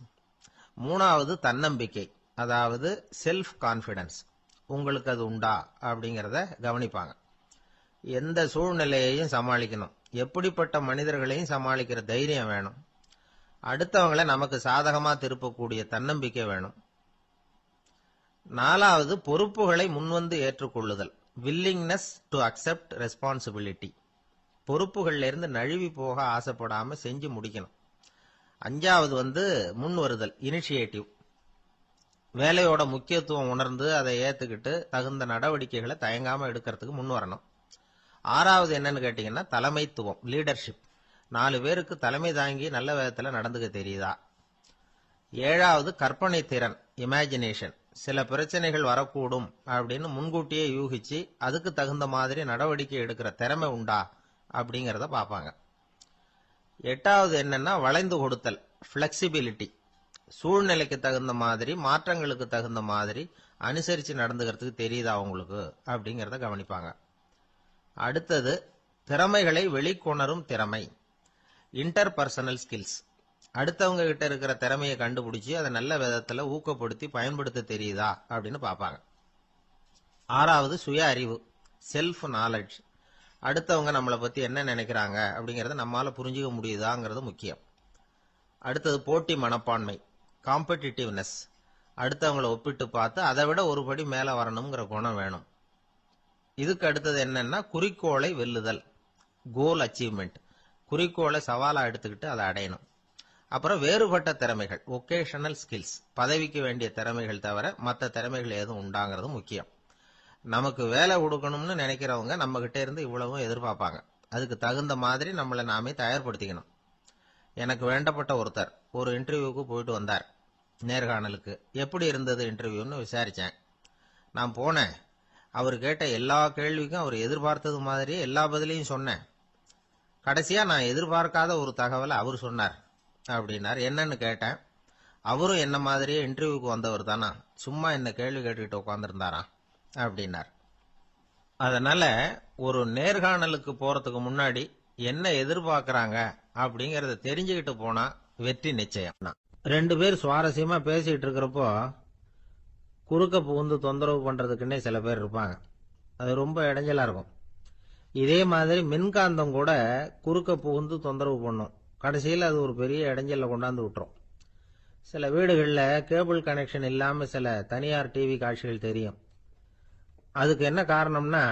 மூணாவது தன்னம்பிக்கை, அதாவது செல்ஃப் கான்பிடன்ஸ். உங்களுக்கு அது உண்டா அப்படிங்கறத கவனிப்பாங்க. எந்த சூழ்நிலையையும் சமாளிக்கணும், எப்படிப்பட்ட மனிதர்களையும் சமாளிக்கிற தைரியம் வேணும், அடுத்தவங்களை நமக்கு சாதகமா திருப்பக்கூடிய தன்னம்பிக்கை வேணும். நாலாவது பொறுப்புகளை முன்வந்து ஏற்றுக்கொள்ளுதல், வில்லிங்னஸ் டு அக்செப்ட் ரெஸ்பான்சிபிலிட்டி. பொறுப்புகள்ல இருந்து நழுவி போக ஆசைப்படாம செஞ்சு முடிக்கணும். அஞ்சாவது முன் வருதல், இனிஷியேட்டிவ். வேலையோட முக்கியத்துவம் உணர்ந்து அதை ஏத்துக்கிட்டு தகுந்த நடவடிக்கைகளை தயங்காம எடுக்கிறதுக்கு முன் வரணும். ஆறாவது என்னன்னு கேட்டீங்கன்னா தலைமைத்துவம், லீடர்ஷிப். 4 பேருக்கு தலைமை தாங்கி நல்ல விதத்துல நடந்துக்க தெரியுதா. ஏழாவது கற்பனை திறன், இமேஜினேஷன். சில பிரச்சனைகள் வரக்கூடும் அப்படின்னு முன்கூட்டியே யூகிச்சு அதுக்கு தகுந்த மாதிரி நடவடிக்கை எடுக்கிற திறமை உண்டா அப்படிங்கறத பார்ப்பாங்க. எட்டாவது என்னன்னா வளைந்து கொடுத்தல், பிளெக்சிபிலிட்டி. சூழ்நிலைக்கு தகுந்த மாதிரி, மாற்றங்களுக்கு தகுந்த மாதிரி அனுசரிச்சு நடந்துக்கிறதுக்கு தெரியுதா உங்களுக்கு அப்படிங்கறத கவனிப்பாங்க. அடுத்தது திறமைகளை வெளிக்கொணரும் திறமை, இன்டர்பர்சனல் ஸ்கில்ஸ். அடுத்தவங்க கிட்ட இருக்கிற திறமையை கண்டுபிடிச்சு அதை நல்ல விதத்துல ஊக்கப்படுத்தி பயன்படுத்த தெரியுதா அப்படின்னு பார்ப்பாங்க. ஆறாவது சுய அறிவு, செல்ஃப் நாலேஜ். அடுத்தவங்க நம்மளை பத்தி என்ன நினைக்கிறாங்க அப்படிங்கறத நம்மால புரிஞ்சுக்க முடியுதாங்கிறது முக்கியம். அடுத்தது போட்டி மனப்பான்மை, காம்படிட்டிவ்னஸ். அடுத்தவங்களை ஒப்பிட்டு பார்த்து அதை விட ஒரு படி மேல வரணுங்கிற குணம் வேணும். இதுக்கு அடுத்தது என்னன்னா குறிக்கோளை வெல்லுதல், கோல் அச்சீவ்மெண்ட். குறிக்கோளை சவாலா எடுத்துக்கிட்டு அதை அடையணும். அப்புறம் வேறுபட்ட திறமைகள், ஒகேஷனல் ஸ்கில்ஸ். பதவிக்கு வேண்டிய திறமைகள் தவிர மற்ற திறமைகள் எதுவும் உண்டாங்கிறது முக்கியம். நமக்கு வேலை கொடுக்கணும்னு நினைக்கிறவங்க நம்ம கிட்ட இருந்து இவ்வளவும் எதிர்பார்ப்பாங்க. அதுக்கு தகுந்த மாதிரி நம்மளை நாமே தயார்படுத்திக்கணும். எனக்கு வேண்டப்பட்ட ஒருத்தர் ஒரு இன்டர்வியூக்கு போயிட்டு வந்தார், நேர்காணலுக்கு. எப்படி இருந்தது இன்டர்வியூன்னு விசாரிச்சேன். நான் போனேன். அவர் கேட்ட எல்லா கேள்விக்கும் அவர் எதிர்பார்த்தது மாதிரியே எல்லா பதிலையும் சொன்னேன். கடைசியா நான் எதிர்பார்க்காத ஒரு தகவலை அவர் சொன்னார் அப்படின்னார். என்னன்னு கேட்டேன். அவரும் என்ன மாதிரியே இன்டர்வியூக்கு வந்தவர் தானா, சும்மா என்ன கேள்வி கேட்டுக்கிட்டு உட்காந்துருந்தாராம் அப்படின்னார். அதனால ஒரு நேர்காணலுக்கு போறதுக்கு முன்னாடி என்ன எதிர்பார்க்கறாங்க அப்படிங்கறத தெரிஞ்சுக்கிட்டு போனா வெற்றி நிச்சயம். 2 பேர் சுவாரஸ்யமா பேசிட்டு இருக்கிறப்போ குறுக்க புகுந்து தொந்தரவு பண்றதுக்குன்னே சில பேர் இருப்பாங்க. அது ரொம்ப இடைஞ்சலா இருக்கும். இதே மாதிரி மின்காந்தம் கூட குறுக்க புகுந்து தொந்தரவு பண்ணும். கடைசியில் அது ஒரு பெரிய இடைஞ்சல கொண்டாந்து விட்டுரும். சில வீடுகளில் கேபிள் கனெக்ஷன் இல்லாம சில தனியார் டிவி காட்சிகள் தெரியும். அதுக்கு என்ன காரணம்னா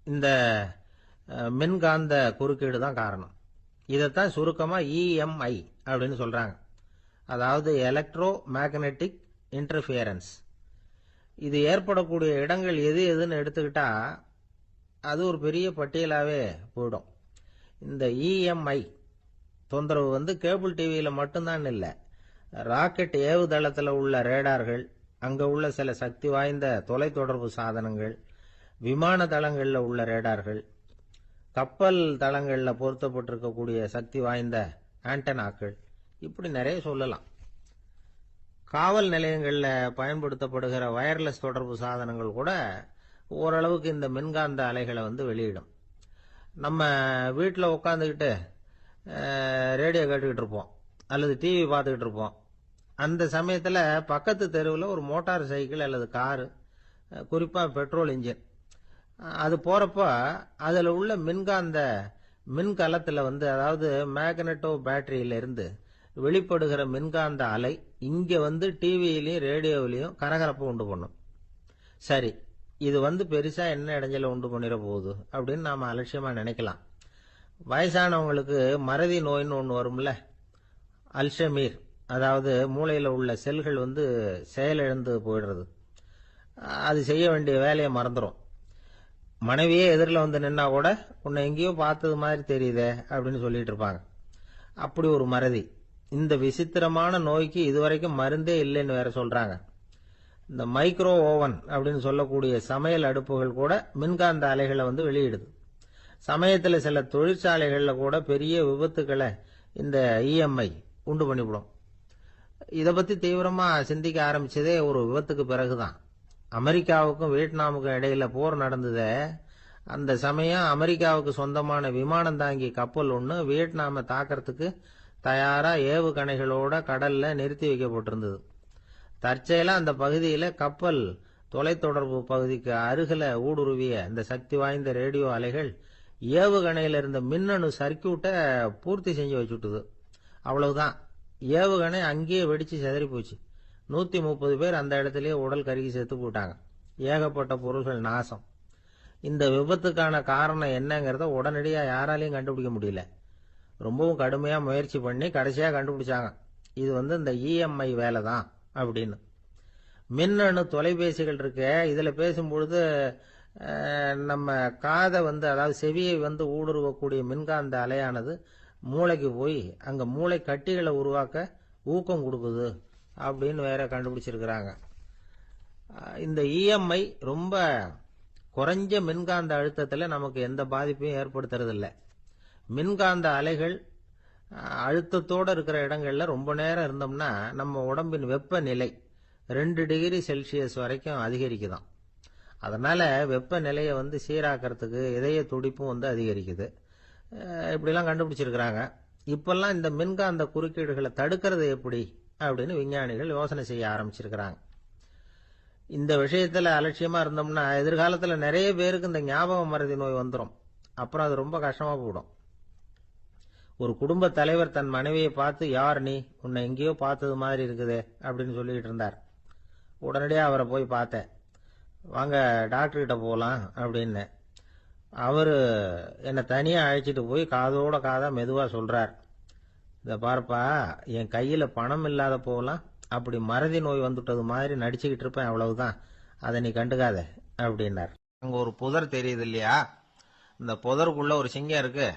இந்த மின்காந்த குறுக்கீடு தான் காரணம். இதைத்தான் சுருக்கமா EMI அப்படின்னு சொல்றாங்க, அதாவது எலக்ட்ரோ மேக்னெட்டிக் இன்டர்ஃபியரன்ஸ். இது ஏற்படக்கூடிய இடங்கள் எது எதுன்னு எடுத்துக்கிட்டா அது ஒரு பெரிய பட்டியலாவே போயிடும். இந்த EMI தொந்தரவு கேபிள் டிவியில மட்டும்தான் இல்லை, ராக்கெட் ஏவுதளத்தில் உள்ள ரேடார்கள், அங்க உள்ள சில சக்தி வாய்ந்த தொலைத்தொடர்பு சாதனங்கள், விமான தளங்கள்ல உள்ள ரேடார்கள், கப்பல் தளங்கள்ல பொருத்தப்பட்டிருக்கக்கூடிய சக்தி வாய்ந்த ஆண்டனாக்கள், இப்படி நிறைய சொல்லலாம். காவல் நிலையங்கள்ல பயன்படுத்தப்படுகிற வயர்லெஸ் தொடர்பு சாதனங்கள் கூட ஓரளவுக்கு இந்த மின்காந்த அலைகளை வெளியிடும். நம்ம வீட்டில் உட்காந்துக்கிட்டு ரேடியோ கேட்டுக்கிட்டு இருப்போம் அல்லது டிவி பார்த்துக்கிட்டு இருப்போம். அந்த சமயத்தில் பக்கத்து தெருவில் ஒரு மோட்டார் சைக்கிள் அல்லது காரு, குறிப்பாக பெட்ரோல் இன்ஜின், அது போறப்ப அதில் உள்ள மின்காந்த மின்கலத்தில் அதாவது மேக்னெட்டோ பேட்டரியிலிருந்து வெளிப்படுகிற மின்காந்த அலை இங்க டிவியிலையும் ரேடியோவிலையும் கரகரப்பு உண்டு பண்ணும். சரி, இது பெருசா என்ன இடைஞ்சல உண்டு பண்ணிட போகுது அப்படின்னு நாம அலட்சியமா நினைக்கலாம். வயசானவங்களுக்கு மறதி நோயின்னு ஒன்று வரும்ல, அல்ஷமீர், அதாவது மூளையில உள்ள செல்கள் செயலிழந்து போயிடுறது. அது செய்ய வேண்டிய வேலையை மறந்துடும். மனைவியே எதிரில் நின்னா கூட உன்னை எங்கேயோ பார்த்தது மாதிரி தெரியுதே அப்படின்னு சொல்லிட்டு இருப்பாங்க. அப்படி ஒரு மறதி. இந்த விசித்திரமான நோய்க்கு இதுவரைக்கும் மருந்தே இல்லைன்னு வேற சொல்றாங்க. இந்த மைக்ரோ ஓவன் அப்படின்னு சொல்லக்கூடிய சமையல் அடுப்புகள் கூட மின்காந்த அலைகளை வெளியிடுது. சமயத்தில் சில தொழிற்சாலைகளில் கூட பெரிய விபத்துக்களை இந்த இஎம்ஐ உண்டு பண்ணிவிடும். இதை பற்றி தீவிரமாக சிந்திக்க ஆரம்பிச்சதே ஒரு விபத்துக்கு பிறகுதான். அமெரிக்காவுக்கும் வியட்நாமுக்கும் இடையில போர் நடந்ததே, அந்த சமயம் அமெரிக்காவுக்கு சொந்தமான விமானம் தாங்கி கப்பல் ஒன்று வியட்நாமை தாக்கிறதுக்கு தயாரா ஏவுகணைகளோட கடல்ல நிறுத்தி வைக்கப்பட்டிருந்தது. தற்செயலா அந்த பகுதியில கப்பல் தொலைத்தொடர்பு பகுதிக்கு அருகில ஊடுருவிய இந்த சக்தி வாய்ந்த ரேடியோ அலைகள் ஏவுகணையில இருந்த மின்னணு சர்க்கியூட்டை பூர்த்தி செஞ்சு வச்சுட்டுது. அவ்வளவுதான், ஏவுகணை அங்கேயே வெடிச்சு சிதறி போச்சு. 130 பேர் அந்த இடத்துலயே உடல் கருகி செத்து போட்டாங்க. ஏகப்பட்ட பொருள்கள் நாசம். இந்த விபத்துக்கான காரணம் என்னங்கிறத உடனடியா யாராலையும் கண்டுபிடிக்க முடியல. ரொம்பவும் கடுமையா முயற்சி பண்ணி கடைசியா கண்டுபிடிச்சாங்க, இது இந்த இஎம்ஐ வேலை தான் அப்படின்னு. மின்னணு தொலைபேசிகள் இருக்க, இதுல பேசும்பொழுது நம்ம காதை அதாவது செவியை ஊடுருவக்கூடிய மின்காந்த அலையானது மூளைக்கு போய் அங்க மூளை கட்டிகளை உருவாக்க ஊக்கம் கொடுக்குது அப்படின்னு வேற கண்டுபிடிச்சிருக்கிறாங்க. இந்த இஎம்ஐ ரொம்ப குறைஞ்ச மின்காந்த அழுத்தத்தில் நமக்கு எந்த பாதிப்பையும் ஏற்படுத்துறதில்லை. மின்காந்த அலைகள் அழுத்தத்தோடு இருக்கிற இடங்கள்ல ரொம்ப நேரம் இருந்தோம்னா நம்ம உடம்பின் வெப்பநிலை 2 டிகிரி செல்சியஸ் வரைக்கும் அதிகரிக்குதாம். அதனால வெப்பநிலையை சீராக்கிறதுக்கு இதய துடிப்பும் அதிகரிக்குது. இப்படிலாம் கண்டுபிடிச்சிருக்கிறாங்க. இப்பெல்லாம் இந்த மின்காந்த குறுக்கீடுகளை தடுக்கிறது எப்படி அப்படின்னு விஞ்ஞானிகள் யோசனை செய்ய ஆரம்பிச்சிருக்கிறாங்க. இந்த விஷயத்துல அலட்சியமா இருந்தோம்னா எதிர்காலத்துல நிறைய பேருக்கு இந்த ஞாபக மறதி நோய் வந்துடும். அப்புறம் அது ரொம்ப கஷ்டமா போயிடும். ஒரு குடும்ப தலைவர் தன் மனைவியை பார்த்து, யார் நீ, உன்னை எங்கேயோ பார்த்தது மாதிரி இருக்குதே அப்படின்னு சொல்லிட்டு இருந்தார். உடனடியா அவரை போய் பார்த்தேன். வாங்க டாக்டர்கிட்ட போகலாம் அப்படின்னு. அவரு என்னை தனியா அழைச்சிட்டு போய் காதோட காதா மெதுவா சொல்றார், இத பார்ப்பா, என் கையில பணம் இல்லாத போகலாம், அப்படி மறதி நோய் வந்துட்டது மாதிரி நடிச்சுக்கிட்டு இருப்பேன், அவ்வளவுதான், அதை நீ கண்டுக்காத அப்படின்னார். அங்க ஒரு புதர் தெரியுது இல்லையா, இந்த புதருக்குள்ள ஒரு சிங்கம் இருக்கு.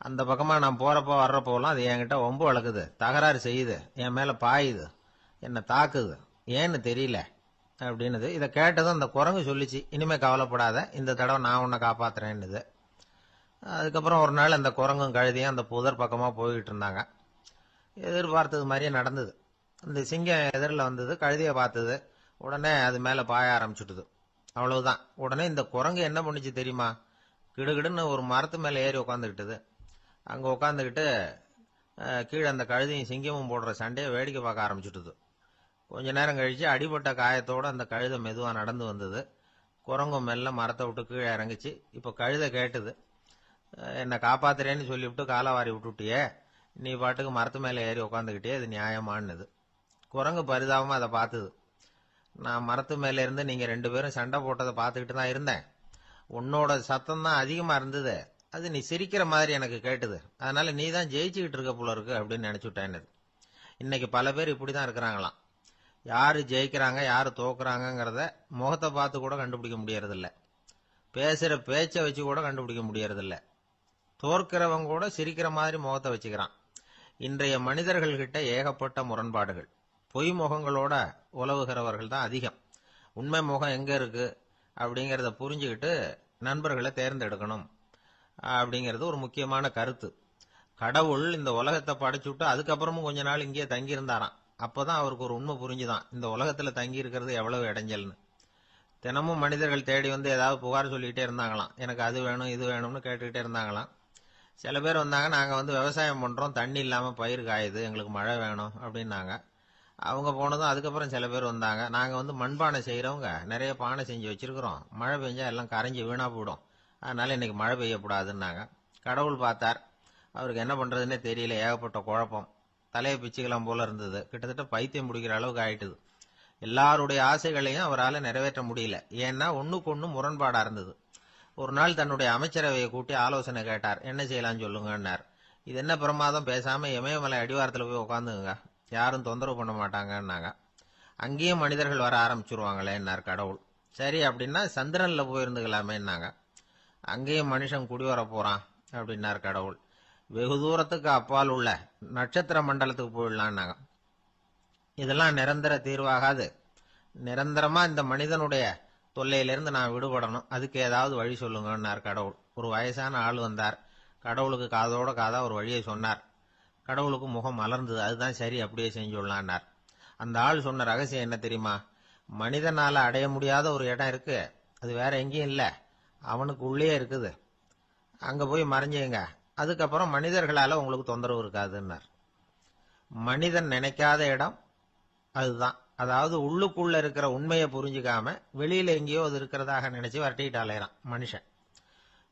அந்த பக்கமா நான் போறப்போ வர்றப்போலாம் அது என்கிட்ட வம்பு வளர்க்குது, தகராறு செய்யுது, என் மேல பாயுது, என்னை தாக்குது, ஏன்னு தெரியல அப்படின்னுது. இதை கேட்டதும் அந்த குரங்கு சொல்லிச்சு, இனிமே கவலைப்படாத, இந்த தடவை நான் உன்னை காப்பாத்துறேன்னுது. அதுக்கப்புறம் ஒரு நாள் அந்த குரங்கும் கழுதியும் அந்த புதர் பக்கமா போய்கிட்டு இருந்தாங்க. எதிர்பார்த்தது மாதிரியே நடந்தது. இந்த சிங்கம் எதிரில் வந்தது, கழுதியை பார்த்தது, உடனே அது மேல பாய ஆரம்பிச்சுட்டுது. அவ்வளவுதான். உடனே இந்த குரங்கு என்ன பண்ணிச்சு தெரியுமா, கிடுகிடுன்னு ஒரு மரத்து மேல ஏறி உட்காந்துக்கிட்டது. அங்க உட்காந்துக்கிட்டு கீழே அந்த கழுதையும் சிங்கமும் போடுற சண்டையை வேடிக்கை பார்க்க ஆரம்பிச்சுட்டுது. கொஞ்ச நேரம் கழிச்சு அடிபட்ட காயத்தோட அந்த கழுதை மெதுவா நடந்து வந்தது. குரங்கும் மெல்ல மரத்தை விட்டு கீழே இறங்குச்சு. இப்ப கழுதை கேட்டுது, என்னை காப்பாத்துறேன்னு சொல்லிவிட்டு காலவாரி விட்டுட்டியே, நீ பாட்டுக்கு மரத்து மேல ஏறி உட்காந்துக்கிட்டே, இது நியாயமானது. குரங்கு பரிதாபமா அதை பார்த்தது. நான் மரத்து மேல இருந்து நீங்க 2 பேரும் சண்டை போட்டதை பார்த்துக்கிட்டு தான் இருந்தேன். உன்னோட சத்தம் தான் அதிகமா இருந்தது, அது நீ சிரிக்கிற மாதிரி எனக்கு கேட்டுது, அதனால நீ தான் ஜெயிச்சுக்கிட்டு இருக்க போல இருக்கு அப்படின்னு நினைச்சுட்டேன்னு. இன்னைக்கு பல பேர் இப்படிதான் இருக்கிறாங்களாம். யாரு ஜெயிக்கிறாங்க யாரு தோக்குறாங்கிறத முகத்தை பார்த்து கூட கண்டுபிடிக்க முடியறதில்ல. பேசுற பேச்சை வச்சு கூட கண்டுபிடிக்க முடியறதில்ல. தோற்கிறவங்க கூட சிரிக்கிற மாதிரி முகத்தை வச்சுக்கிறான். இன்றைய மனிதர்கள் கிட்ட ஏகப்பட்ட முரண்பாடுகள். பொய் முகங்களோட உலவுகிறவர்கள் தான் அதிகம். உண்மை முகம் எங்க இருக்கு அப்படிங்கறத புரிஞ்சுக்கிட்டு நண்பர்களை தேர்ந்தெடுக்கணும் அப்படிங்கிறது ஒரு முக்கியமான கருத்து. கடவுள் இந்த உலகத்தை படைச்சுட்டு அதுக்கப்புறமும் கொஞ்ச நாள் இங்கேயே தங்கி இருந்தாராம். அப்பதான் அவருக்கு ஒரு உண்மை புரிஞ்சுதான், இந்த உலகத்துல தங்கி இருக்கிறது எவ்வளவு இடைஞ்சல்னு. தினமும் மனிதர்கள் தேடி ஏதாவது புகார் சொல்லிக்கிட்டே இருந்தாங்களாம். எனக்கு அது வேணும் இது வேணும்னு கேட்டுக்கிட்டே இருந்தாங்களாம். சில பேர் வந்தாங்க, நாங்க விவசாயம் பண்றோம், தண்ணி இல்லாம பயிர் காயுது, எங்களுக்கு மழை வேணும் அப்படின்னாங்க. அவங்க போனதும் அதுக்கப்புறம் சில பேர் வந்தாங்க, நாங்க மண்பானை செய்யறவங்க, நிறைய பானை செஞ்சு வச்சிருக்கிறோம், மழை பெஞ்சா எல்லாம் கரைஞ்சி வீணா போயிடும், அதனால இன்னைக்கு மழை பெய்யக்கூடாதுன்னாங்க. கடவுள் பார்த்தார், அவருக்கு என்ன பண்றதுன்னே தெரியல, ஏகப்பட்ட குழப்பம், தலையை பிச்சுக்கலாம் போல இருந்தது, கிட்டத்தட்ட பைத்தியம் முடிக்கிற அளவுக்கு ஆயிட்டுது. எல்லாருடைய ஆசைகளையும் அவரால் நிறைவேற்ற முடியல, ஏன்னா ஒண்ணுக்கு ஒண்ணு முரண்பாடா இருந்தது. ஒரு நாள் தன்னுடைய அமைச்சரவையை கூட்டி ஆலோசனை கேட்டார், என்ன செய்யலாம்னு சொல்லுங்கன்னார். இது என்ன பிரமாதம், பேசாம இமயமலை அடிவாரத்துல போய் உட்காந்துங்க, யாரும் தொந்தரவு பண்ண மாட்டாங்கன்னாங்க. அங்கேயும் மனிதர்கள் வர ஆரம்பிச்சுருவாங்களேன்னார் கடவுள். சரி அப்படின்னா சந்திரன்ல போயிருந்துக்கலாமேன்னாங்க. அங்கேயும் மனுஷன் குடி வர போறான் அப்படின்னார் கடவுள். வெகு தூரத்துக்கு அப்பால் உள்ள நட்சத்திர மண்டலத்துக்கு போயிடலான்னாங்க. இதெல்லாம் நிரந்தர தீர்வாகாது, நிரந்தரமா இந்த மனிதனுடைய தொல்லையிலிருந்து நான் விடுபடணும், அதுக்கு ஏதாவது வழி சொல்லுங்கன்னார் கடவுள். ஒரு வயசான ஆள் வந்தார். கடவுளுக்கு காதோட காதா ஒரு வழியை சொன்னார். கடவுளுக்கு முகம் மலர்ந்தது. அதுதான் சரி, அப்படியே செஞ்சுடலான்னார். அந்த ஆள் சொன்ன ரகசியம் என்ன தெரியுமா? மனிதனால அடைய முடியாத ஒரு இடம் இருக்கு, அது வேற எங்கேயும் இல்ல, அவனுக்கு உள்ளே இருக்குது. அங்க போய் மறைஞ்சுங்க, அதுக்கப்புறம் மனிதர்களால உங்களுக்கு தொந்தரவு இருக்காதுன்னார். மனிதன் நினைக்காத இடம் அதுதான். அதாவது உள்ளுக்குள்ள இருக்கிற உண்மையை புரிஞ்சுக்காம வெளியில எங்கேயோ அது இருக்கிறதாக நினைச்சு வரட்டிட்டு அலையறான் மனுஷன்.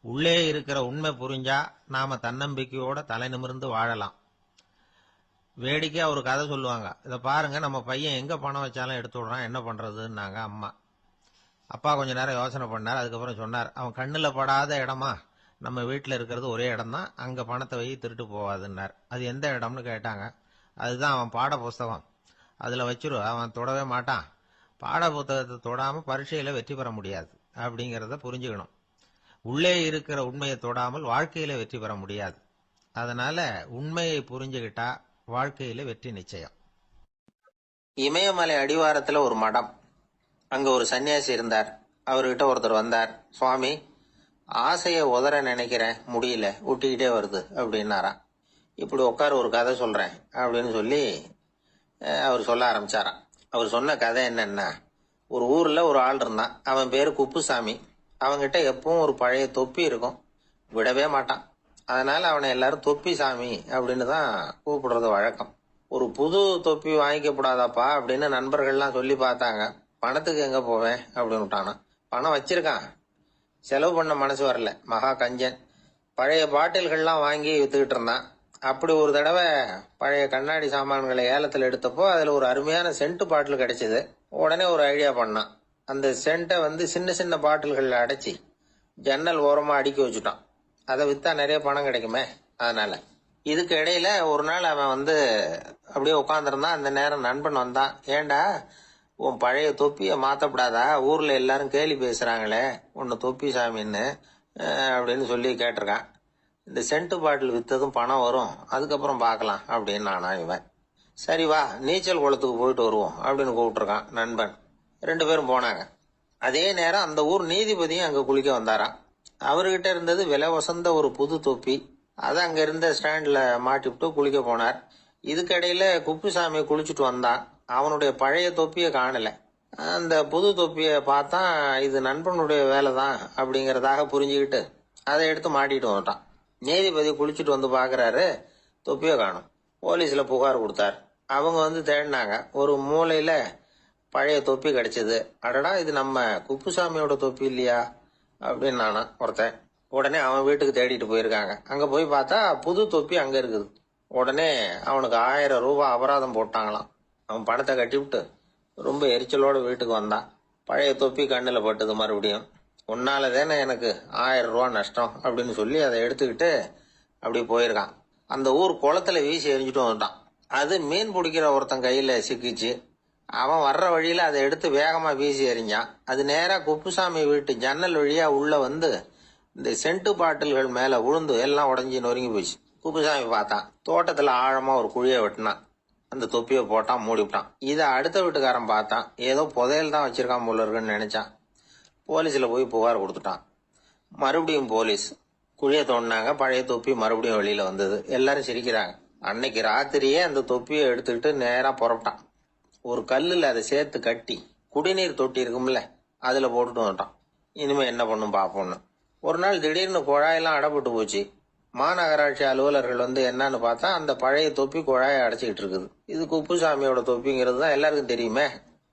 உள்ளே இருக்கிற உண்மை புரிஞ்சா நாம தன்னம்பிக்கையோட தலை நிமிர்ந்து வாழலாம். வேடிக்கையா ஒரு கதை சொல்லுவாங்க. இதை பாருங்க, நம்ம பையன் எங்க பணம் வச்சாலும் எடுத்து விடுறான், என்ன பண்றதுன்னாங்க அம்மா. அப்பா கொஞ்ச நேரம் யோசனை பண்ணார். அதுக்கப்புறம் சொன்னார், அவன் கண்ணுல படாத இடமா நம்ம வீட்டில் இருக்கிறது ஒரே இடம் தான், அங்க பணத்தை வை, திருட்டு போவாதுன்னார். அது எந்த இடம்னு கேட்டாங்க. அதுதான் அவன் பாட புஸ்தகம், அதுல வச்சிரு, அவன் தொடவே மாட்டான். பாட புத்தகத்தை தொடாம பரீட்சையில வெற்றி பெற முடியாது அப்படிங்கறத புரிஞ்சுக்கணும். உள்ளே இருக்கிற உண்மையை தொடாமல் வாழ்க்கையில வெற்றி பெற முடியாது. அதனால உண்மையை புரிஞ்சுகிட்டா வாழ்க்கையில வெற்றி நிச்சயம். இமயமலை அடிவாரத்துல ஒரு மடம். அங்க ஒரு சன்னியாசி இருந்தார். அவர்கிட்ட ஒருத்தர் வந்தார். சுவாமி, ஆசைய உதற நினைக்கிறேன், முடியல, ஊட்டிக்கிட்டே வருது அப்படின்னாராம். இப்படி உட்கார, ஒரு கதை சொல்றேன் அப்படின்னு சொல்லி அவர் சொல்ல ஆரம்பிச்சாராம். அவர் சொன்ன கதை என்னன்னா, ஒரு ஊர்ல ஒரு ஆள் இருந்தான். அவன் பேரு குப்புசாமி. அவன்கிட்ட எப்பவும் ஒரு பழைய தொப்பி இருக்கும், விடவே மாட்டான். அதனால அவனை எல்லாரும் தொப்பி சாமி அப்படின்னு தான் கூப்பிடுறது வழக்கம். ஒரு புது தொப்பி வாங்கிக்கப்படாதாப்பா அப்படின்னு நண்பர்கள்லாம் சொல்லி பார்த்தாங்க. பணத்துக்கு எங்க போவேன் அப்படின்னு விட்டானா. பணம் வச்சிருக்கான், செலவு பண்ண மனசு வரல, மகா கஞ்சன். பழைய பாட்டில்கள்லாம் வாங்கி வித்துக்கிட்டு இருந்தான். அப்படி ஒரு தடவை பழைய கண்ணாடி சாமான்களை ஏலத்தில் எடுத்தப்போ அதுல ஒரு அருமையான சென்ட் பாட்டில் கிடைச்சது. உடனே ஒரு ஐடியா பண்ணான். அந்த சென்ட்டை சின்ன சின்ன பாட்டில்கள்ல அடைச்சி ஜன்னல் ஓரமா அடுக்கி வச்சுட்டான். அதை வித்தா நிறைய பணம் கிடைக்குமே, அதனால. இதுக்கு இடையில ஒரு நாள் அவன் அப்படியே உட்காந்துருந்தான். அந்த நேரம் நண்பன் வந்தான். ஏண்டா, உன் பழைய தொப்பியை மாத்தப்படாதா, ஊர்ல எல்லாரும் கேலி பேசுறாங்களே உன்னை தொப்பி சாமின்னு அப்படின்னு சொல்லி கேட்டிருக்கான். இந்த சென்ட் பாட்டில் வித்ததும் பணம் வரும், அதுக்கப்புறம் பார்க்கலாம் அப்படின்னு நானா இவன். சரி வா, நீச்சல் குளத்துக்கு போயிட்டு வருவோம் அப்படின்னு கூப்பிட்டுருக்கான் நண்பன். 2 பேரும் போனாங்க. அதே நேரம் அந்த ஊர் நீதிபதியும் அங்க குளிக்க வந்தாராம். அவர்கிட்ட இருந்தது விலை வசந்த ஒரு புது தொப்பி. அதை அங்க இருந்த ஸ்டாண்ட்ல மாட்டிவிட்டு குளிக்க போனார். இதுக்கிடையில குப்புசாமி குளிச்சுட்டு வந்தான். அவனுடைய பழைய தொப்பியை காணல. அந்த புது தொப்பியை பார்த்தா இது நண்பனுடைய வேலை தான் அப்படிங்கறதாக புரிஞ்சுக்கிட்டு அதை எடுத்து மாட்டிட்டு வந்துட்டான். நீதிபதி குளிச்சுட்டு வந்து பாக்குறாரு, தொப்பியை காணும். போலீஸ்ல புகார் கொடுத்தார். அவங்க தேடினாங்க. ஒரு மூலையில பழைய தொப்பி கிடைச்சது. அடடா, இது நம்ம குப்புசாமியோட தொப்பி இல்லையா அப்படின்னு நானா ஒருத்தன். உடனே அவன் வீட்டுக்கு தேடிட்டு போயிருக்காங்க. அங்க போய் பார்த்தா புது தொப்பி அங்க இருக்குது. உடனே அவனுக்கு 1000 ரூபாய் அபராதம் போட்டாங்களாம். அவன் பணத்தை கட்டிவிட்டு ரொம்ப எரிச்சலோட வீட்டுக்கு வந்தான். பழைய தொப்பி கண்ணுல பட்டது மறுபடியும். உன்னாலதானே எனக்கு 1000 ரூபாய் நஷ்டம் அப்படின்னு சொல்லி அதை எடுத்துக்கிட்டு அப்படி போயிருக்கான். அந்த ஊர் குளத்துல வீசி எரிஞ்சுட்டு வந்துட்டான். அது மீன் பிடிக்கிற ஒருத்தன் கையில சிக்கிச்சு. அவன் வர்ற வழியில அதை எடுத்து வேகமா வீசி எறிஞ்சான். அது நேரா குப்புசாமி வீட்டு ஜன்னல் வழியா உள்ள இந்த சென்ட் பாட்டில்கள் மேல விழுந்து எல்லாம் உடஞ்சி நொறுங்கி போச்சு. குப்புசாமி பார்த்தான். தோட்டத்துல ஆழமா ஒரு குழியை வெட்டினான். அந்த தொப்பியை போட்டான், மூடிவிட்டான். இதை அடுத்த வீட்டுக்காரன் பார்த்தான். ஏதோ புதையல் தான் வச்சிருக்கான் போல இருக்குன்னு நினைச்சான். போலீஸ்ல போய் புகார் கொடுத்துட்டான். மறுபடியும் போலீஸ் குழியை தோண்டினாங்க. பழைய தொப்பி மறுபடியும் வெளியில வந்தது. எல்லாரும் சிரிக்கிறாங்க. அன்னைக்கு ராத்திரியே அந்த தொப்பியை எடுத்துக்கிட்டு நேரா புறப்பட்டான். ஒரு கல்லுல அதை சேர்த்து கட்டி குடிநீர் தொட்டி இருக்கும்ல, அதுல போட்டுட்டு வந்துட்டான். இனிமே என்ன பண்ணும் பாப்போம்னு. ஒரு நாள் திடீர்னு குழாயெல்லாம் அடைப்பட்டு போச்சு. மாநகராட்சி அலுவலர்கள் என்னன்னு பார்த்தா அந்த பழைய தொப்பி குழாயை அடைச்சிக்கிட்டு இருக்குது. இது குப்புசாமியோட தொப்பிங்கிறது தான் எல்லாருக்கும் தெரியுமே.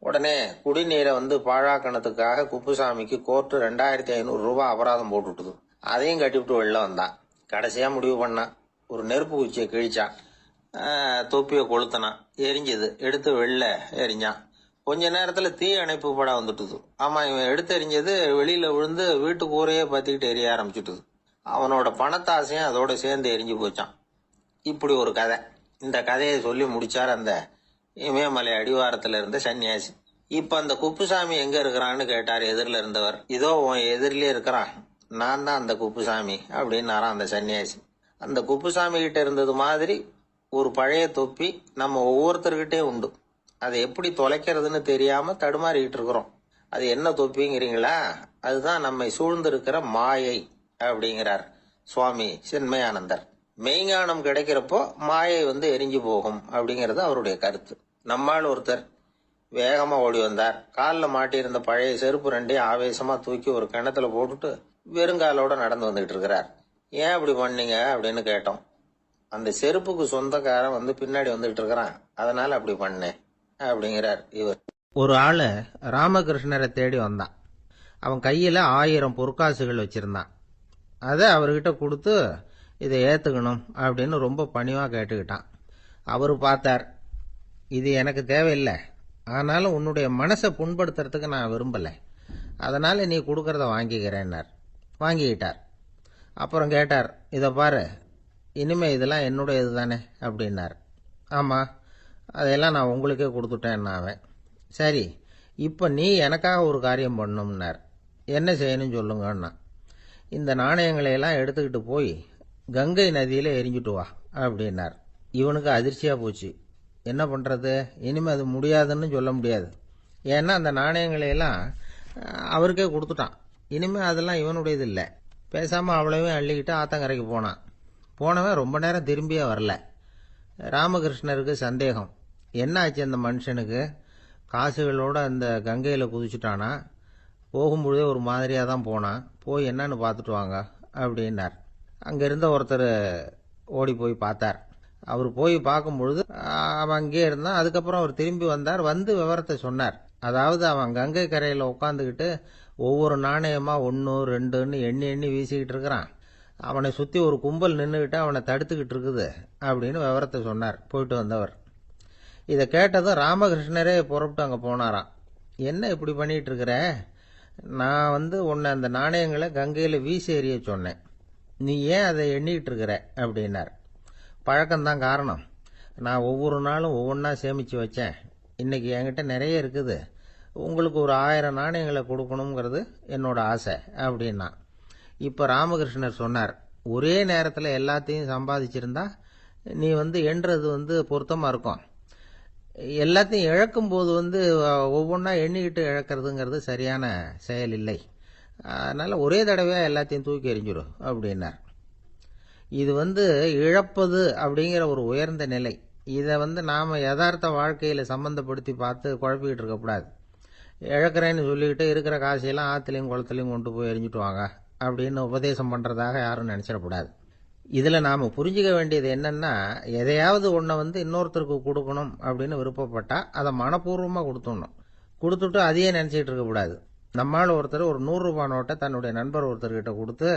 உடனே குடிநீரை பாழாக்கணத்துக்காக குப்புசாமிக்கு கோர்ட்டு 2500 ரூபாய் அபராதம் போட்டுட்டுது. அதையும் கட்டிவிட்டு வெளில வந்தான். கடைசியா முடிவு பண்ணான். ஒரு நெருப்பு குச்சியை கிழிச்சான். தொப்பியை கொளுத்தினான். எரிஞ்சது. எடுத்து வெளில எரிஞ்சான். கொஞ்ச நேரத்துல தீ அணைப்பு படம் வந்துட்டுது. ஆமா, இவன் எடுத்து எரிஞ்சது வெளியில விழுந்து வீட்டு கூரையே பத்திக்கிட்டு எரிய ஆரம்பிச்சுட்டுது. அவனோட பணத்தாசையும் அதோட சேர்ந்து எரிஞ்சு போச்சான். இப்படி ஒரு கதை. இந்த கதையை சொல்லி முடிச்சார் அந்த இமயமலை அடிவாரத்துல இருந்த சன்னியாசி. இப்ப அந்த குப்புசாமி எங்க இருக்கிறான்னு கேட்டார் எதிரில இருந்தவர். இதோ உன் எதிரிலே இருக்கிறான், நான் தான் அந்த குப்புசாமி அப்படின்னாராம் அந்த சன்னியாசி. அந்த குப்புசாமி கிட்ட இருந்தது மாதிரி ஒரு பழைய தொப்பி நம்ம ஒவ்வொருத்தர்கிட்டே உண்டு. அதை எப்படி தொலைக்கிறதுன்னு தெரியாம தடுமாறிக்கிட்டு இருக்கிறோம். அது என்ன தொப்பிங்கிறீங்களா? அதுதான் நம்மை சூழ்ந்திருக்கிற மாயை. அப்படிங்கிறார் சுவாமி சின்மயானந்தர். மெய்ஞானம் கிடைக்கிறப்போ மாயை எரிஞ்சு போகும் அப்படிங்கிறது அவருடைய கருத்து. நம்மால் ஒருத்தர் வேகமா ஓடி வந்தார். காலில் மாட்டியிருந்த பழைய செருப்பு ரெண்டையும் ஆவேசமா தூக்கி ஒரு கிணத்துல போட்டுட்டு வெறுங்காலோட நடந்து வந்துகிட்டு இருக்கிறார். ஏன் அப்படி பண்ணீங்க அப்படின்னு கேட்டோம். அந்த செருப்புக்கு சொந்தக்காரன் பின்னாடி வந்துகிட்டு இருக்கிறான், அதனால அப்படி பண்ணேன் அப்படிங்கிறார் இவர். ஒரு ஆளு ராமகிருஷ்ணரை தேடி வந்தான். அவன் கையில 1000 பொற்காசுகள் வச்சிருந்தான். அதை அவர்கிட்ட கொடுத்து இதை ஏத்துக்கணும் அப்படின்னு ரொம்ப பணிவா கேட்டுக்கிட்டான். அவரு பார்த்தார், இது எனக்கு தேவையில்லை, ஆனாலும் உன்னுடைய மனசை புண்படுத்துறதுக்கு நான் விரும்பலை, அதனால நீ கொடுக்கறத வாங்கிக்கிறேன்னார். வாங்கிக்கிட்டார். அப்புறம் கேட்டார், இதை பாரு, இனிமே இதெல்லாம் என்னுடையது தானே அப்படின்னார். ஆமா, அதையெல்லாம் நான் உங்களுக்கே கொடுத்துட்டேன். அவன், சரி, இப்போ நீ எனக்காக ஒரு காரியம் பண்ணணும்னார். என்ன செய்யணும்னு சொல்லுங்கன்னா, இந்த நாணயங்களையெல்லாம் எடுத்துக்கிட்டு போய் கங்கை நதியில் எரிஞ்சுட்டு வா அப்படின்னார். இவனுக்கு அதிர்ச்சியா போச்சு. என்ன பண்றது, இனிமே அது முடியாதுன்னு சொல்ல முடியாது. ஏன்னா அந்த நாணயங்களையெல்லாம் அவருக்கே கொடுத்துட்டான். இனிமே அதெல்லாம் இவனுடையது இல்லை. பேசாம அவ்வளவே அள்ளிக்கிட்டு ஆத்தங்கரைக்கு போனான். போனவன் ரொம்ப நேரம் திரும்பியே வரல. ராமகிருஷ்ணருக்கு சந்தேகம், என்ன ஆச்சு அந்த மனுஷனுக்கு, காசுகளோட அந்த கங்கையில குதிச்சுட்டானா, போகும்பொழுதே ஒரு மாதிரியா தான் போனான், போய் என்னன்னு பார்த்துட்டு வாங்க அப்படின்னார். அங்க இருந்த ஒருத்தர் ஓடி போய் பார்த்தார். அவர் போய் பார்க்கும்பொழுது அவன் அங்கே இருந்தான். அதுக்கப்புறம் அவர் திரும்பி வந்தார். விவரத்தை சொன்னார். அதாவது அவன் கங்கை கரையில உட்காந்துக்கிட்டு ஒவ்வொரு நாணயமா 1 2ன்னு எண்ணி எண்ணி வீசிக்கிட்டு இருக்கிறான். அவனை சுத்தி ஒரு கும்பல் நின்றுகிட்டு அவனை தடுத்துக்கிட்டு இருக்குது அப்படின்னு விவரத்தை சொன்னார் போயிட்டு வந்தவர். இதை கேட்டதும் ராமகிருஷ்ணரே புறப்பட்டு அங்க போனாராம். என்ன இப்படி பண்ணிட்டு இருக்கிற, நான் உன்னை அந்த நாணயங்களை கங்கையில வீசி எறிய சொன்னேன், நீ ஏன் அதை எண்ணிக்கிட்டு இருக்கிற அப்படின்னார். பழக்கம்தான் காரணம், நான் ஒவ்வொரு நாளும் ஒவ்வொன்றா சேமிச்சு வச்சேன். இன்னைக்கு என்கிட்ட நிறைய இருக்குது, உங்களுக்கு ஒரு 1000 நாணயங்களை கொடுக்கணுங்கிறது என்னோட ஆசை அப்படின்னா. இப்ப ராமகிருஷ்ணர் சொன்னார், ஒரே நேரத்தில் எல்லாத்தையும் சம்பாதிச்சிருந்தா நீ எண்றது பொருத்தமா இருக்கும். எல்லாத்தையும் இழக்கும் போது ஒவ்வொன்றா எண்ணிக்கிட்டு இழக்கிறதுங்கிறது சரியான செயல் இல்லை. அதனால ஒரே தடவையா எல்லாத்தையும் தூக்கி எறிஞ்சிடும் அப்படின்னார். இது இழப்பது அப்படிங்கிற ஒரு உயர்ந்த நிலை. இதை நாம யதார்த்த வாழ்க்கையில சம்பந்தப்படுத்தி பார்த்து குழப்பிக்கிட்டு இருக்கக்கூடாது. இழக்கிறேன்னு சொல்லிக்கிட்டு இருக்கிற காசையெல்லாம் ஆத்துலையும் குளத்துலையும் கொண்டு போய் எரிஞ்சுட்டு வாங்க அப்படின்னு உபதேசம் பண்றதாக யாரும் நினைச்சிடக்கூடாது. இதுல நாம புரிஞ்சுக்க வேண்டியது என்னன்னா, எதையாவது ஒன்றை இன்னொருத்தருக்கு கொடுக்கணும் அப்படின்னு விருப்பப்பட்டா அதை மனப்பூர்வமா கொடுத்துட்டு அதையே நினைச்சிட்டு இருக்க கூடாது. நம்மால் ஒருத்தர் ஒரு 100 ரூபாய் நோட்டை தன்னுடைய நண்பர் ஒருத்தர்கிட்ட கொடுத்து,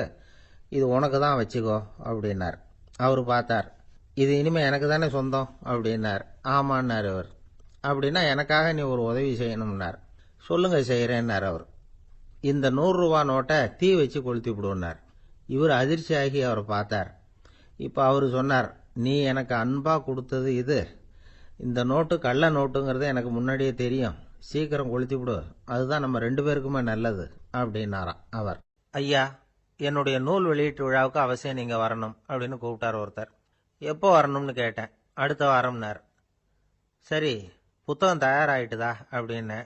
இது உனக்கு தான் வச்சுக்கோ அப்படின்னார். அவரு பார்த்தார், இது இனிமே எனக்கு தானே சொந்தம் அப்படின்னார். ஆமான்னார் அவர். அப்படின்னா எனக்காக நீ ஒரு உதவி செய்யணும்னார். சொல்லுங்க செய்யறேன்னார் அவர். இந்த 100 ரூபாய் நோட்டை தீ வச்சு கொளுத்தி விடுனார். இவர் அதிர்ச்சியாகி அவரை பார்த்தார். இப்ப அவரு சொன்னார், நீ எனக்கு அன்பா கொடுத்தது இது, இந்த நோட்டு கள்ள நோட்டுங்கிறது எனக்கு முன்னாடியே தெரியும், சீக்கிரம் கொளுத்தி விடு, அதுதான் நம்ம 2 பேருக்குமே நல்லது அப்படின்னாராம் அவர். ஐயா, என்னுடைய நூல் வெளியீட்டு விழாவுக்கு அவசியம் நீங்க வரணும் அப்படின்னு கூப்பிட்டார் ஒருத்தர். எப்போ வரணும்னு கேட்டேன். அடுத்த வாரம்னார். சரி, புத்தகம் தயாராயிட்டுதா அப்படின்னு.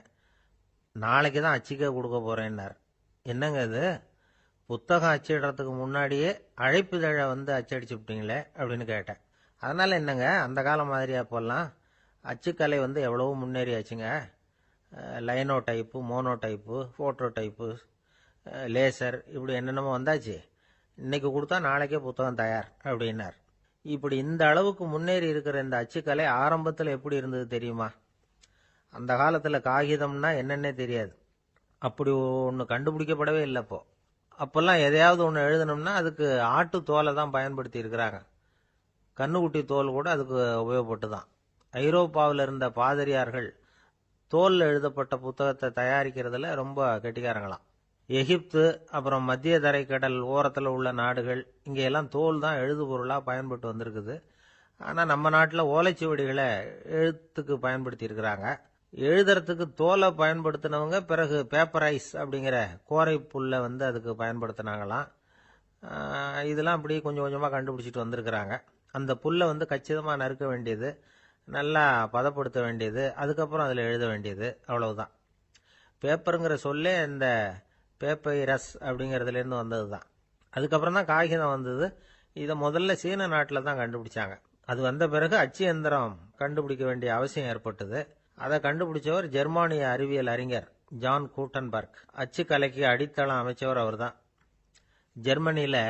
நாளைக்கு தான் அச்சிக்க கொடுக்க போறேன்னார். என்னங்க இது, புத்தகம் அச்சிடுறதுக்கு முன்னாடியே அழைப்புதழை அச்சடிச்சு விட்டீங்களே அப்படின்னு கேட்டேன். அதனால என்னங்க, அந்த காலம் மாதிரியா போடலாம், அச்சுக்கலை எவ்வளவோ முன்னேறியாச்சுங்க. Linotype, Monotype, photo type, laser, இப்படி என்னென்னமோ வந்தாச்சு. இன்னைக்கு கொடுத்தா நாளைக்கே புத்தகம் தயார் அப்படின்னார். இப்படி இந்த அளவுக்கு முன்னேறி இருக்கிற இந்த அச்சுக்கலை ஆரம்பத்தில் எப்படி இருந்தது தெரியுமா? அந்த காலத்தில் காகிதம்னா என்னன்னே தெரியாது. அப்படி ஒன்று கண்டுபிடிக்கப்படவே இல்லை. அப்பெல்லாம் எதையாவது ஒன்று எழுதணும்னா அதுக்கு ஆட்டு தோலை தான் பயன்படுத்தி இருக்கிறாங்க. கண்ணுக்குட்டி தோல் கூட அதுக்கு உபயோகப்பட்டு தான். ஐரோப்பாவில் இருந்த பாதிரியார்கள் தோல் எழுதப்பட்ட புத்தகத்தை தயாரிக்கிறதுல ரொம்ப கெட்டிக்காரங்களாம். எகிப்து, அப்புறம் மத்திய தரைக்கடல் ஓரத்தில் உள்ள நாடுகள், இங்கெல்லாம் தோல் தான் எழுது பொருளாக பயன்பட்டு வந்திருக்குது. ஆனால் நம்ம நாட்டில் ஓலைச்சுவடிகளை எழுத்துக்கு பயன்படுத்தி இருக்கிறாங்க. எழுதுறதுக்கு தோலை பயன்படுத்தினவங்க பிறகு பேப்பரைஸ் அப்படிங்கிற கோரை புல்லை அதுக்கு பயன்படுத்தினாங்களாம். இதெல்லாம் அப்படி கொஞ்சம் கொஞ்சமாக கண்டுபிடிச்சிட்டு வந்திருக்கிறாங்க. அந்த புல்லை கச்சிதமாக நறுக்க வேண்டியது, நல்லா பதப்படுத்த வேண்டியது, அதுக்கப்புறம் அதில் எழுத வேண்டியது, அவ்வளவுதான். பேப்பருங்கிற சொல்லே இந்த பேப்பைரஸ் அப்படிங்கிறதுலேருந்து வந்தது தான். அதுக்கப்புறம் தான் காகிதம் வந்தது. இதை முதல்ல சீன நாட்டில் தான் கண்டுபிடிச்சாங்க. அது வந்த பிறகு அச்சு எந்திரம் கண்டுபிடிக்க வேண்டிய அவசியம் ஏற்பட்டது. அதை கண்டுபிடிச்சவர் ஜெர்மானிய அறிவியல் அறிஞர் ஜான் கூட்டன்பர்க். அச்சு கலைக்கு அடித்தளம் அமைச்சவர் அவர் தான். ஜெர்மனியில்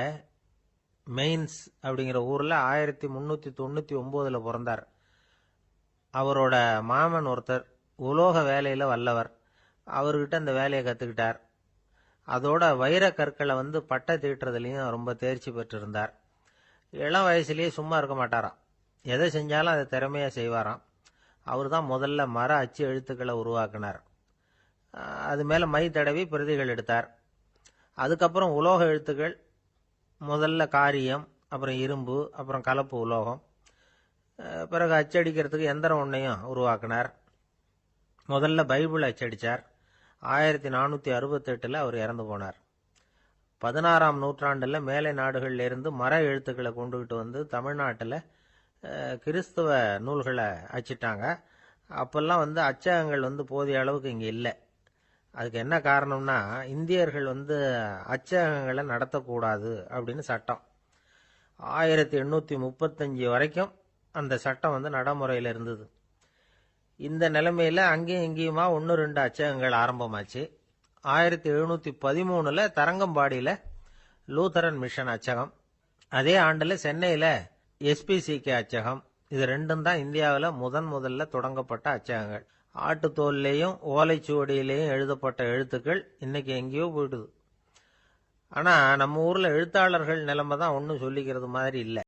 மெயின்ஸ் அப்படிங்கிற ஊரில் 1399 பிறந்தார். அவரோட மாமன் ஒருத்தர் உலோக வேலையில் வல்லவர். அவர்கிட்ட அந்த வேலையை கற்றுக்கிட்டார். அதோட வைர கற்களை பட்டை தீட்டுறதுலையும் ரொம்ப தேர்ச்சி பெற்றிருந்தார். இளம் வயசுலேயே சும்மா இருக்க மாட்டாராம். எதை செஞ்சாலும் அதை திறமையாக செய்வாராம். அவர் தான் முதல்ல மர அச்சு எழுத்துக்களை உருவாக்கினார். அது மேலே மை தடவி பிரதிகள் எடுத்தார். அதுக்கப்புறம் உலோக எழுத்துக்கள், முதல்ல காரியம், அப்புறம் இரும்பு, அப்புறம் கலப்பு உலோகம். பிறகு அச்சடிக்கிறதுக்கு எந்திரம் ஒன்றையும் உருவாக்கினார். முதல்ல பைபிள் அச்சடித்தார். 1468 அவர் இறந்து போனார். 16ஆம் நூற்றாண்டில் மேலை நாடுகளில் இருந்து மர எழுத்துக்களை கொண்டுகிட்டு தமிழ்நாட்டில் கிறிஸ்துவ நூல்களை அச்சிட்டாங்க. அப்பெல்லாம் அச்சகங்கள் போதிய அளவுக்கு இங்கே இல்லை. அதுக்கு என்ன காரணம்னா, இந்தியர்கள் அச்சகங்களை நடத்தக்கூடாது அப்படின்னு சட்டம். 1835 வரைக்கும் அந்த சட்டம் நடைமுறையில் இருந்தது. இந்த நிலைமையில் அங்கேயும் இங்கேயுமா 1-2 அச்சகங்கள் ஆரம்பமாச்சு. 1713 தரங்கம்பாடியில் லூத்தரன் மிஷன் அச்சகம், அதே ஆண்டில் சென்னையில் SPCK அச்சகம். இது ரெண்டும் தான் இந்தியாவில் முதல்ல தொடங்கப்பட்ட அச்சகங்கள். ஆட்டுத்தோல்லையும் ஓலைச்சுவடியிலையும் எழுதப்பட்ட எழுத்துக்கள் இன்னைக்கு எங்கேயோ போயிடுது. ஆனால் நம்ம ஊரில் எழுத்தாளர்கள் நிலைமை தான் ஒன்றும் சொல்லிக்கிறது மாதிரி இல்லை.